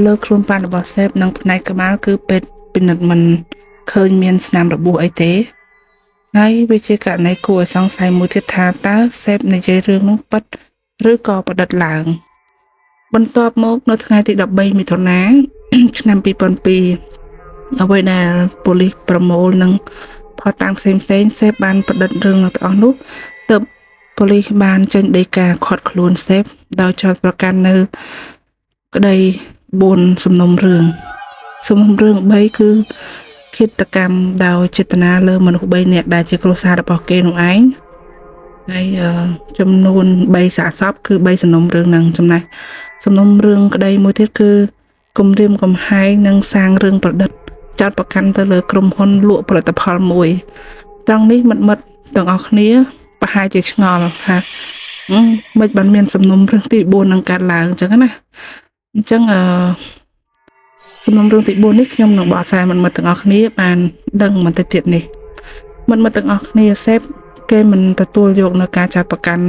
លើខ្លួនប៉ារបស់សេពនិងផ្នែកក្បាលគឺពេទ្យពិនិត្យមិនឃើញមានស្នាមរបួសអីទេហើយវាជាករណីគួរឲ្យសង្ស័យមួយទៀតថាតើសេពនិយាយរឿងនោះពិតឬក៏ប្រឌិតឡើងបន្ទាប់មកនៅថ្ងៃទី13មិថុនា ឆ្នាំ2002អ្វីដែលប៉ូលីសប្រមូលនិងផតតាមផ្សេងសេពបានប្រឌិតរឿងទាំងអស់នោះទើបប៉ូលីសបានចេញដីកាឃាត់ខ្លួនសេពដោយចោទប្រកាន់នៅក្តី4សំណុំរឿង3គឺឃាតកម្មដោយចេតនាលើមនុស្ស3នាក់ដែលជាគ្រួសាររបស់គេនោះឯងហើយចំនួន3សាកសពគឺ3សំណុំរឿងហ្នឹងចំណែកសំណុំរឿងក្តីមួយទៀតគឺគំរាមកំហែងនិងសាងរឿងប្រឌិតចោទប្រកាន់ទៅលើក្រុមហ៊ុនលក់ផលិតផលមួយត្រង់នេះមិត្តទាំងអស់គ្នាប្រហែលជាឆ្ងល់ថាមិនបានមានសំណុំរឿងទី4នឹងកើតឡើងអញ្ចឹងណាអញ្ចឹងសំណុំរឿងទី4នេះខ្ញុំនឹងបកស្រាយមិត្តទាំងអស់គ្នាបានដឹងបន្តិចទៀតនេះមិត្តទាំងអស់គ្នាសេពគេមិនទទួលយកនៅការចោទប្រកាន់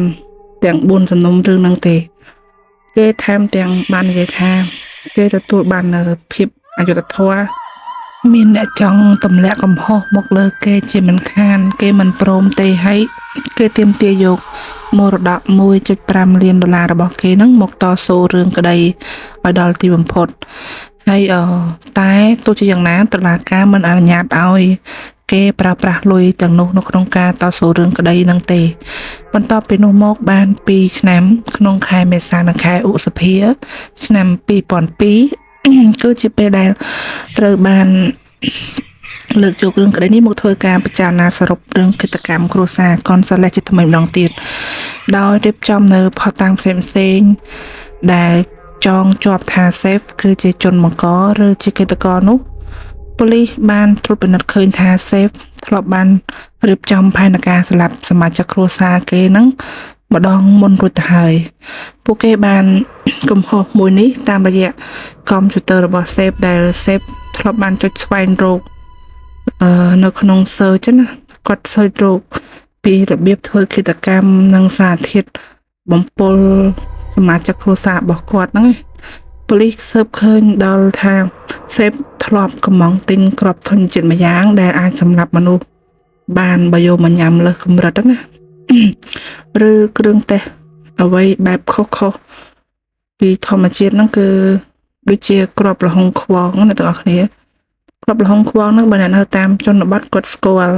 ទាំង4សំណុំរឿងហ្នឹងទេគេថែមទាំងបាននិយាយថាគេទទួលបាននៅភាពអយុត្តិធម៌មានអ្នកចង់ទម្លាក់កំហុសមកលើគេជាមិនខានគេមិនព្រមទេហើយគេទាមទារយកមរតក $1.5 លានរបស់គេហ្នឹងមកតស៊ូរឿងក្តីឲ្យដល់ទីបំផុតហើយតែទោះជាយ៉ាងណាតុលាការមិនអនុញ្ញាតឲ្យគេប្រើប្រាស់លុយទាំងនោះនៅក្នុងការតស៊ូរឿងក្តីនឹងទេបន្ទាប់ពីនោះមកបាន2ឆ្នាំក្នុងខែមេសានិងខែឧសភាឆ្នាំ2002គឺជាពេលដែលត្រូវបានលើកយករឿងក្តីនេះមកធ្វើការពិចារណាសរុបរឿងកិច្ចកម្មគ្រួសារកុនសាលេសជាថ្មីម្ដងទៀតដោយរៀបចំនៅផតាំងផ្សេងដែលចងជាប់ថាសេហ្វគឺជាជនបង្កឬជាកិច្ចករនោះប៉ូលីសបានត្រួតពិនិត្យឃើញថាសេហ្វធ្លាប់បានរៀបចំផែនការសម្រាប់សមាជិកគ្រួសារគេហ្នឹងម្ដងមុនរួចទៅហើយពួកគេបានកំហុសមួយនេះតាមរយៈកុំព្យូទ័ររបស់សេហ្វដែលសេហ្វធ្លាប់បានចុចស្វែងរកនៅក្នុង search ណា គាត់សើចរោគពីរបៀបធ្វើឃាតកម្មនិងសារធាតុបំពុលសមាជិកគ្រួសាររបស់គាត់ហ្នឹងប៉ូលីសស៊ើបឃើញដល់ថាសេពធ្លាប់កំងទិញគ្រាប់ធញ្ញជាតិមួយយ៉ាងដែលអាចសម្លាប់មនុស្សបានបើយកមកញ៉ាំលើសកម្រិតណាឬគ្រឿងទេសអ្វីបែបខុសៗពីធម្មជាតិហ្នឹងគឺដូចជាគ្រាប់លហុងខ្វងអ្នកទាំងអស់គ្នាគ្រាប់លហុងខ្វងហ្នឹងបើអ្នកនៅតាមជនបទគាត់ស្គាល់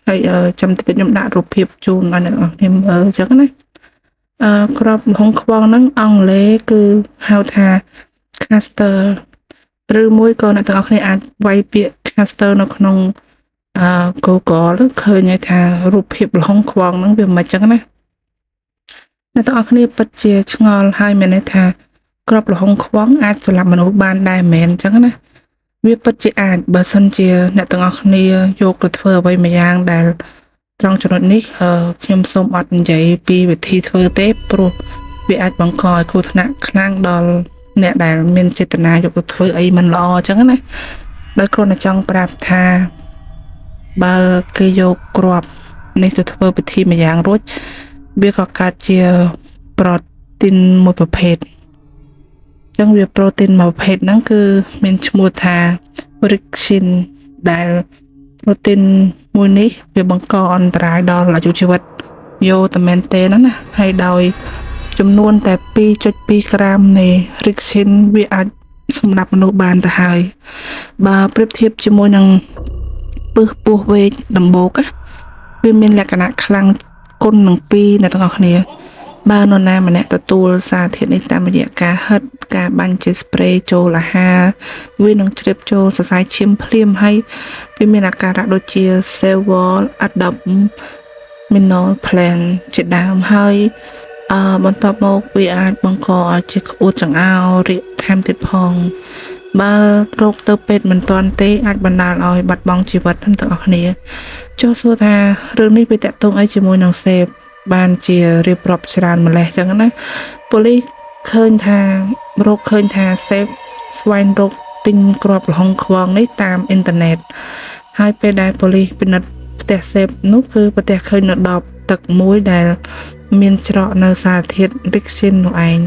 ហើយចាំតិចខ្ញុំដាក់រូបភាពជូនឲ្យអ្នកទាំងអស់គ្នាមើលអញ្ចឹងណាគ្រាប់លហុងខ្វងហ្នឹងអង់គ្លេសគឺហៅថា castor ឬមួយក៏អ្នកទាំងអស់គ្នាអាចវាយពាក្យ castor នៅក្នុងGoogle ឃើញថារូបភាពលហុងខ្វងហ្នឹងវាមិនអញ្ចឹងណាអ្នកទាំងអស់គ្នាពិតជាឆ្ងល់ហើយមានន័យថាគ្រាប់លហុងខ្វងអាចសម្លាប់មនុស្សបានដែរមែនអញ្ចឹងណាវាពិតជាអាចបើសិនជាអ្នកទាំងអស់គ្នាយកទៅធ្វើអ្វីមួយយ៉ាងដែលត្រង់ចំណុចនេះខ្ញុំសូមអត់និយាយពីវិធីធ្វើទេព្រោះវាអាចបង្កឲ្យគ្រោះថ្នាក់ខ្លាំងដល់អ្នកដែលមានចេតនាយកទៅធ្វើអីមិនល្អអញ្ចឹងណាដោយគ្រាន់តែចង់ប្រាប់ថាបើគេយកគ្រាប់នេះទៅធ្វើពិធីមួយយ៉ាងរួចវាក៏កើតជាប្រូតេអ៊ីនមួយប្រភេទអញ្ចឹងវាប្រូតេអ៊ីនមួយប្រភេទហ្នឹងគឺមានឈ្មោះថា Rixin ដែលប្រូតេអ៊ីនមួយនេះវាបង្កអន្តរាយដល់អាយុជីវិតយោតែមែនទេណាហើយដោយចំនួនតែ 2.2 ក្រាមនៃ Rixin វាអាចសម្រាប់មនុស្សបានទៅហើយបើប្រៀបធៀបជាមួយនឹងពឹសពោះវែកដំបូកវាមានលក្ខណៈខ្លាំងគុណនឹង2អ្នកទាំងអស់គ្នាបើនរណាម្នាក់ទទួលសារធាតុនេះតាមរយៈការហិតការបាញ់ជាស្ប្រេចូលអាហារវានឹងជ្រាបចូលសរសៃឈាមភ្លាមហើយវាមានអាការៈដូចជា severe abdominal pain ជាដើមហើយបន្ទាប់មកវាអាចបង្កឲ្យជាក្អួតចង្អោររាគថែមទៀតផងបើរោគទៅពេទ្យមិនទាន់ទេអាចបណ្ដាលឲ្យបាត់បង់ជីវិតទាំងអស់គ្នាចុះសួរថារឿងនេះវាតកតងអីជាមួយនឹងសេពបានជារៀបរាប់ច្រើនម្លេះចឹងណាប៉ូលីសឃើញថាសេពស្វែងរកទិញគ្រាប់លហុងខ្វងនេះតាមអ៊ីនធឺណិតហើយពេលដែលប៉ូលីសពិនិត្យផ្ទះសេពនោះគឺប្រទះឃើញនៅដបទឹកមួយដែលមានច្រកនៅសារធាតុ Rixin នោះឯង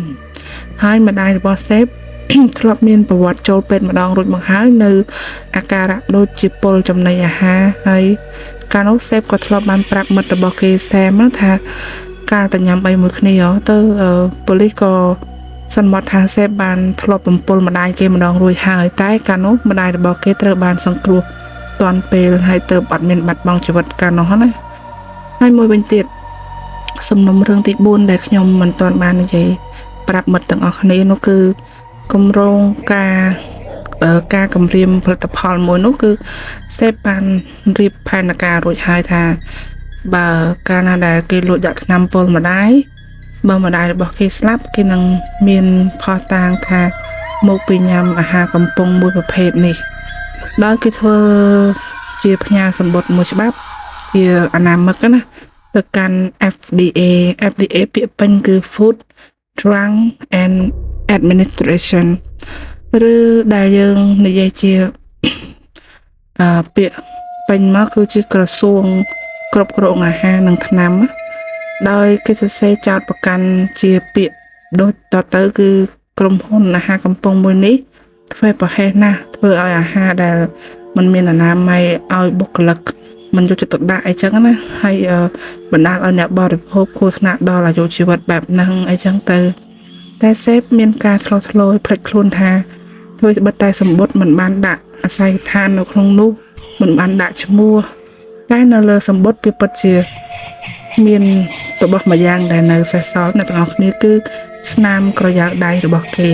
ហើយម្ដាយរបស់សេពធ្លាប់មានប្រវត្តិចូលពេទ្យម្ដងរួចមកហើយនៅអាការៈដូចជាពុលចំណីអាហារហើយកាលនោះសេពក៏ធ្លាប់បានប្រាប់មិត្តរបស់គេសែមថាកាលតែញ៉ាំអីមួយគ្នាទៅប៉ូលីសក៏សន្មតថាសេពបានធ្លាប់បំពុលម្ដាយគេម្ដងរួចហើយតែកាលនោះម្ដាយរបស់គេត្រូវបានសង្គ្រោះទាន់ពេលហើយទៅអត់មានបាត់បង់ជីវិតកាលនោះណាហើយមួយវិញទៀតសំណុំរឿងទី4ដែលខ្ញុំមិនទាន់បាននិយាយប្រាប់មិត្តទាំងអស់គ្នានោះគឺគម្រោងការគម្រាមផលិតផលមួយនោះគឺសេពបានរៀបផែនការរួចហើយថាបើកាលណាដែលគេលួចដាក់ថ្នាំពុលម្ដាយបើម្ដាយរបស់គេស្លាប់គេនឹងមានផុសតាងថាមកពីញ៉ាំអាហារកំប៉ុងមួយប្រភេទនេះដោយគេធ្វើជាផ្ញើសម្បត្តិមួយច្បាប់ជាអនាមិកណាទៅកាន់ FDA ពាក្យពេញគឺ Food Drug and Administration ឬដែលយើងនិយាយជាពាក្យពេញមកគឺជាក្រសួងគ្រប់គ្រងអាហារនិងថ្នាំដោយគេសរសេរចោទប្រកាន់ជាពាក្យដូចតទៅគឺក្រុមហ៊ុនអាហារកំប៉ុងមួយនេះធ្វើប្រហែសណាស់ធ្វើឲ្យអាហារដែលมันមានអនាម័យឲ្យបុគ្គលិកมันយកចិត្តទុកដាក់អីចឹងណាហើយបណ្ដាលឲ្យអ្នកបរិភោគគ្រោះថ្នាក់ដល់អាយុជីវិតបែបហ្នឹងអីចឹងទៅតែសេពមានការឆ្លោះឆ្លួយភ្លេចខ្លួនថាធ្វើស្បិតតែសម្បត្តិមិនបានដាក់អាស័យដ្ឋាននៅក្នុងនោះមិនបានដាក់ឈ្មោះតែនៅលើសម្បត្តិវាពិតជាមានរបស់មួយយ៉ាងដែលនៅសេសសល់អ្នកទាំងអស់គ្នាគឺស្នាមក្រយ៉ាដៃរបស់គេ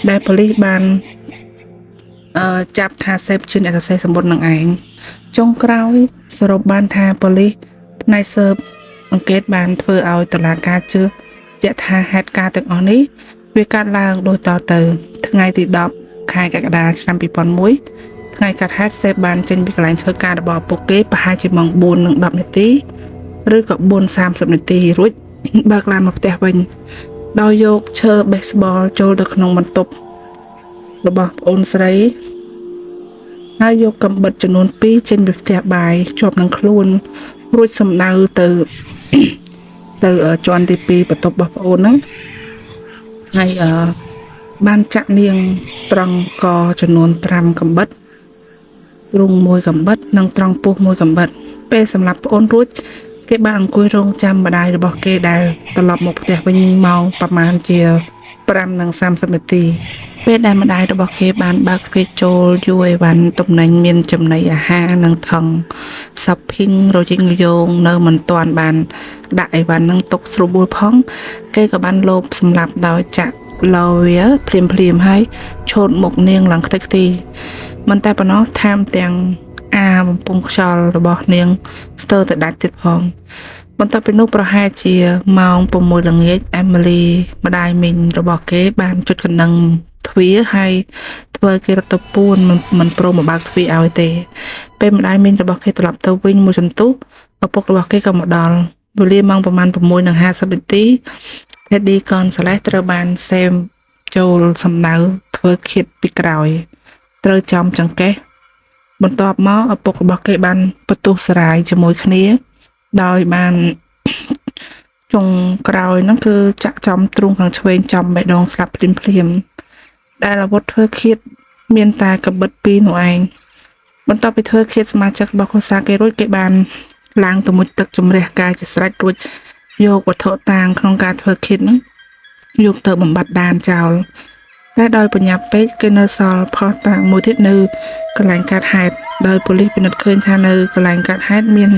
ដែលប៉ូលីសបានចាប់ថាសេពជាអ្នកសរសេរសម្បត្តិនឹងឯងចុងក្រោយសរុបបានថាប៉ូលីសផ្នែកស៊ើបអង្កេតបានធ្វើឲ្យតុលាការជឿជាក់ថាហេតុការណ៍ទាំងអស់នេះវាកើតឡើងដូចតទៅថ្ងៃទី10ខែកក្កដាឆ្នាំ2001ថ្ងៃកាត់ហេតុសេពបានចេញពីកន្លែងធ្វើការរបស់ពួកគេប្រហែលជាម៉ោង 4:10 នាទីឬក៏ 4:30 នាទីរួចបើកឡានមកផ្ទះវិញដោយយកឈើបេសបលចូលទៅក្នុងបន្ទប់របស់ប្អូនស្រី ហើយយកកំបិតចំនួន2ចេញពីផ្ទះបាយជាប់នឹងខ្លួនរួចសម្ដៅទៅជាន់ទី2បន្ទប់របស់ប្អូនហ្នឹងហើយបានចាក់នាងត្រង់កចំនួន5កំបិតទ្រូង1កំបិតនិងត្រង់ពោះ1កំបិតពេលសម្រាប់ប្អូនរួចគេបានអង្គុយរងចាំម្ដាយរបស់គេដែលត្រឡប់មកផ្ទះវិញម៉ោងប្រហែលជា5:30នាទីពេលដែលម្ដាយរបស់គេបានបើកទ្វារចូលយួរអីវ៉ាន់ទំនិញមានចំណីអាហារនិងថង់shopping រយិងយងនៅមិនទាន់បានដាក់អីវ៉ាន់នឹងទុកស្រួលផងគេក៏បានលោបសម្លាប់ដោយចាក់ឡូវាភ្លាមហើយឈោតមុខនាងឡើងខ្ទេចខ្ទីមិនតែប៉ុណ្ណោះថែមទាំងបំពង់ខ្យល់របស់នាងស្ទើរតែដាច់ទៀតផងបន្ទាប់ពីនោះប្រហែលជាម៉ោង6ល្ងាចអេមីលីម្ដាយមីងរបស់គេបានជិតកណ្ដឹងទ្វារហើយធ្វើគេរត់ទៅពួនមិនព្រមមកបើកទ្វារឲ្យទេពេលម្ដាយមីងរបស់គេត្រឡប់ទៅវិញមួយសន្ទុះឪពុករបស់គេក៏មកដល់វេលាម៉ោងប្រហែល6:50នាទីLady Gonzales ត្រូវបានសេមចូលសម្ដៅធ្វើឃាតពីក្រោយត្រូវចំចង្កេះបន្ទាប់មកឪពុករបស់គេបានបន្ទោសសារាយជាមួយគ្នាដោយបានចុងក្រោយហ្នឹងគឺចាក់ចំទ្រូងខាងឆ្វេងចំបេះដូងស្លាប់ភ្លាមដែលអាវុធធ្វើឃាតមានតែកបិត2នោះឯងបន្ទាប់ពីធ្វើឃាតសមាជិករបស់គ្រួសារគេរួចគេបានឡើងទៅមុជទឹកជំរះកាយជាស្រេចរួចយកវត្ថុតាងក្នុងការធ្វើឃាតហ្នឹងយកទៅបំបត្តិដានចោលតែដោយបញ្ញាពេកគេនៅសល់ផុសតាងមួយទៀតនៅកន្លែងកាត់ហេតុដោយប៉ូលីសពិនិត្យឃើញថានៅកន្លែងកាត់ហេតុមាន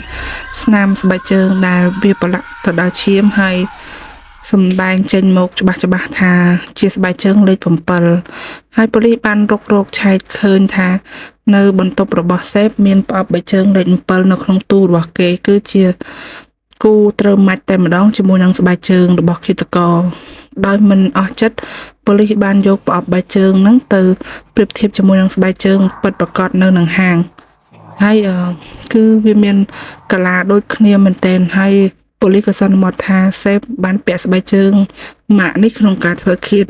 ស្នាមស្បែកជើងដែលវាប្រឡាក់ទៅដល់ឈាមហើយសម្ដែងចេញមកច្បាស់ថាជាស្បែកជើងលេខ7ហើយប៉ូលីសបានរកឆែកឃើញថានៅបន្ទប់របស់សេពមានប្រអប់បែកជើងលេខ7នៅក្នុងទូរបស់គេគឺជាគូត្រូវមាច់តែម្ដងជាមួយនឹងស្បែកជើងរបស់ឃាតករដោយមិនអស់ចិត្តប៉ូលីសបានយកប្រអប់បែកជើងហ្នឹងទៅប្រៀបធៀបជាមួយនឹងស្បែកជើងពិតប្រាកដនៅនឹងហាងហើយគឺវាមានកាឡាដូចគ្នាមែនទែនហើយប៉ូលីសក៏សន្មតថាសេពបានពាក់ស្បែកជើងម៉ាកនេះក្នុងការធ្វើឃាត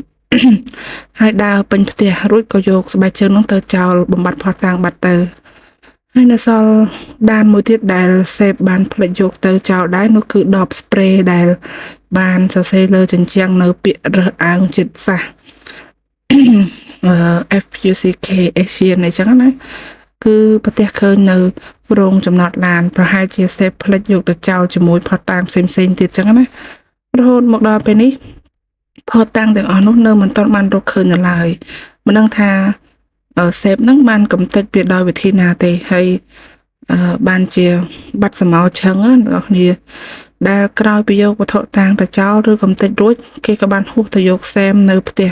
ហើយដើរពេញផ្ទះរួចក៏យកស្បែកជើងនោះទៅចោលបំបត្តិផុសតាងបាត់ទៅហើយនៅសល់ដានមួយទៀតដែលសេពបានផ្លេចយកទៅចោលដែរនោះគឺដបស្ព្រេដែលបានសរសេរលើជញ្ជាំងនៅពាក្យរើសអើងចិត្តសាសFUCK Asian អញ្ចឹងណាគឺប្រទេសឃើញនៅរោងចំណតឡានប្រហែលជាសេពផ្លេចយកទៅចោលជាមួយផុសតាងផ្សេងទៀតអញ្ចឹងណារហូតមកដល់ពេលនេះផុសតាងទាំងអស់នោះនៅមិនទាន់បានរកឃើញនៅឡើយមិនដឹងថាសេពហ្នឹងបានកំទេចវាដោយវិធីណាទេហើយបានជាបាត់សមោឆឹងណាបងប្អូនដែលក្រោយពីយកវត្ថុតាងទៅចោលឬកំទេចរួចគេក៏បានហួសទៅយកសែមនៅផ្ទះ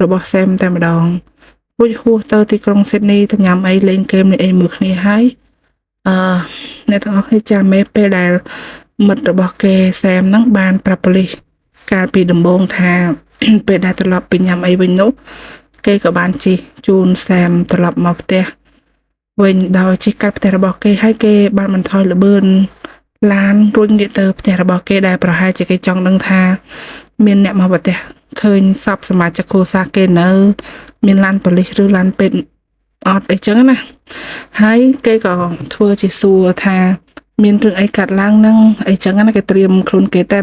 របស់សែមតែម្ដងរួចហួសទៅទីក្រុងស៊ីដនីទៅញ៉ាំអីលេងហ្គេមនេះអីមួយគ្នាហើយអ្នកទាំងអស់គ្នាចាំមេពេលដែលមិត្តរបស់គេសែមហ្នឹងបានប្រាប់ប៉ូលីសកាលពីដំបូងថាពេលដែលត្រឡប់ពីញ៉ាំអីវិញនោះគេក៏បានជិះជូនសែមត្រឡប់មកផ្ទះវិញដោយជិះកាត់ផ្ទះរបស់គេហើយគេបានបន្ថយល្បឿនឡានរួចងាកទៅផ្ទះរបស់គេដែលប្រហែលជាគេចង់ដឹងថាមានអ្នកមកផ្ទះឃើញសពសមាជិកគ្រួសារគេនៅមានឡានប៉ូលីសឬឡានពេទ្យអត់អីចឹងណាហើយគេក៏ធ្វើជាសួរថាមានរឿងអីកាត់ឡើងហ្នឹងអីចឹងណាគេត្រៀមខ្លួនគេតែ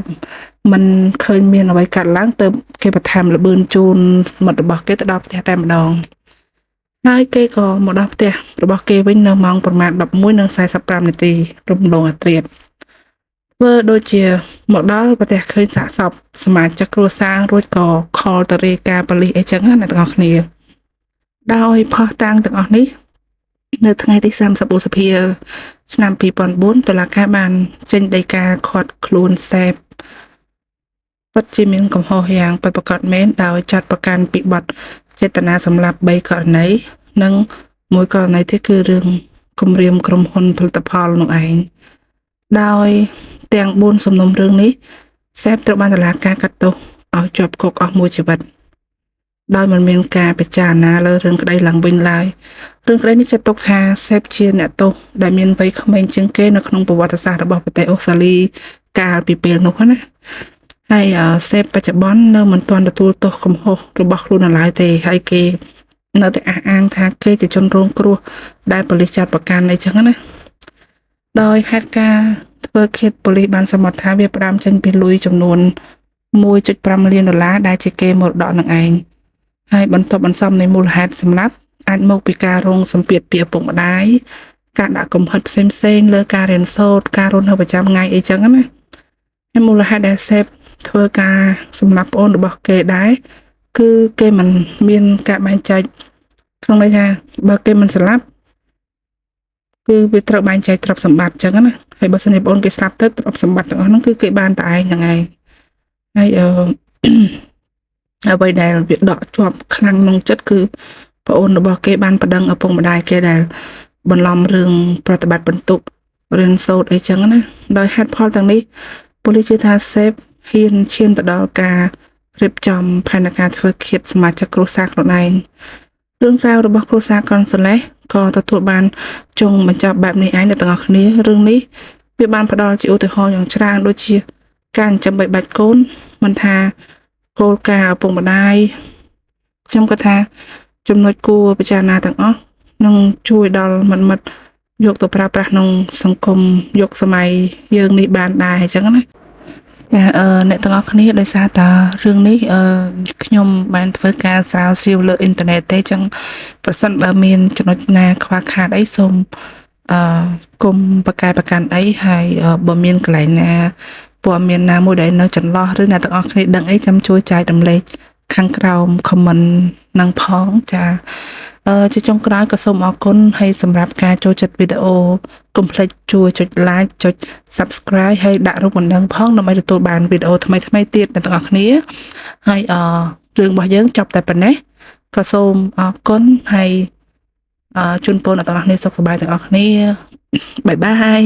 มันឃើញមានអ្វីកាត់ឡើងទៅគេបន្ថែមល្បឿនជូនមិត្តរបស់គេទៅដល់ផ្ទះតែម្ដងហើយគេក៏មកដល់ផ្ទះរបស់គេវិញនៅម៉ោងប្រមាណ 11:45 នាទីរំលងអត្រាតធ្វើដូចជាមកដល់ប្រទេសឃើញសាកសពសមាជិកគ្រួសាររួចក៏ខលទៅរាយការណ៍ប៉ូលីសអីចឹងណាអ្នកទាំងអស់គ្នាដោយផុសតាងទាំងអស់នេះនៅថ្ងៃទី30 ឧសភា ឆ្នាំ 2004 តុលាការបានចេញដីកាឃាត់ខ្លួនសេពពិតជាមានកំហុសយ៉ាងពិតប្រាកដមែនដោយចាត់ប្រកាន់ពីបទចេតនាសម្លាប់3ករណីនិងមួយករណីទៀតគឺរឿងគំរាមក្រុមហ៊ុនផលិតផលនោះឯងដោយទាំង4សំណុំរឿងនេះសេពត្រូវបានតុលាការកាត់ទោសឲ្យជាប់គុកអស់មួយជីវិតដោយមិនមានការពិចារណាលើរឿងក្តីឡើងវិញឡើយរឿងក្តីនេះចាត់ទុកថាសេពជាអ្នកទោសដែលមានវ័យក្មេងជាងគេនៅក្នុងប្រវត្តិសាស្ត្ររបស់ប្រទេសអូស្ត្រាលីកាលពីពេលនោះណាហើយសេពបច្ចុប្បន្ននៅមិនទាន់ទទួលទោសកំហុសរបស់ខ្លួននៅឡើយទេហើយគេ នៅតែអះអាងថាគេជាជនរងគ្រោះដែលប៉ូលីសចាប់ប្រកាន់អីចឹងណាដោយហេតុការណ៍ធ្វើឃាតប៉ូលីសបានសន្មតថាវាផ្ដើមចេញពីលុយចំនួន 1.5 លានដុល្លារដែលជាគេមរតកនឹងឯងហើយបន្ទាប់បន្សំនៃមូលហេតុសម្រាប់អាចមកពីការរងសម្ពាធពីឪពុកម្ដាយការដាក់កំហិតផ្សេងៗលើការរៀនសូត្រការរស់នៅប្រចាំថ្ងៃអីចឹងណាហើយមូលហេតុដែលសេពធ្វើការសម្រាប់ប្អូនរបស់គេដែរគឺគេមិនមានការបែងចែកក្នុងន័យថាបើគេមិនស្លាប់គឺវាត្រូវបែងចែកទ្រព្យសម្បត្តិចឹងណាហើយបើសិនជាប្អូនគេស្លាប់ទៅទ្រព្យសម្បត្តិទាំងអស់ហ្នឹងគឺគេបានតែឯងហ្នឹងឯងហើយអ្វីដែលវាដកជាប់ខ្លាំងក្នុងចិត្តគឺប្អូនរបស់គេបានប្តឹងឪពុកម្ដាយគេដែលបន្លំរឿងប្រតិបត្តិបន្ទុករៀនសូត្រអីចឹងណាដោយហេតុផលទាំងនេះប៉ូលីសជឿថាសេពហ៊ានឈានទៅដល់ការរៀបចំផែនការធ្វើឃាតសមាជិកគ្រួសារខ្លួនឯងរឿងរ៉ាវរបស់គ្រួសារកុនសាឡេសក៏ទទួលបានចុងបញ្ចប់បែបនេះឯងអ្នកទាំងអស់គ្នារឿងនេះវាបានផ្ដល់ជាឧទាហរណ៍យ៉ាងច្រើនដូចជាការចិញ្ចឹមបីបាច់កូនមិនថាគោលការណ៍ឪពុកម្ដាយខ្ញុំក៏ថាចំណុចគួរពិចារណាទាំងអស់នឹងជួយដល់មិត្តយកទៅប្រើប្រាស់ក្នុងសង្គមយុគសម័យយើងនេះបានដែរអញ្ចឹងណាអ្នកទាំងអស់គ្នាដោយសារតារឿងនេះខ្ញុំបានធ្វើការស្រាវជ្រាវលើអ៊ីនធឺណិតទេអញ្ចឹងប្រសិនបើមានចំណុចណាខ្វះខាតអីសូមគុំប្រកែប្រកាន់អីហើយបើមានកន្លែងណាព័ត៌មានណាមួយដែលនៅចន្លោះឬអ្នកទាំងអស់គ្នាដឹងអីចាំជួយចែករំលែកខាងក្រោម comment នឹងផងចាជាចុងក្រោយក៏សូមអរគុណហើយសម្រាប់ការចូលចិត្តវីដេអូកុំភ្លេចជួយចុច like ចុច subscribe ហើយដាក់រូបបណ្ដឹងផងដើម្បីទទួលបានវីដេអូថ្មីៗទៀតអ្នកទាំងអស់គ្នាហើយរឿងរបស់យើងចប់តែប៉ុណ្ណេះក៏សូមអរគុណហើយជូនពរអ្នកទាំងអស់គ្នាសុខសប្បាយទាំងអស់គ្នាបាយបាយ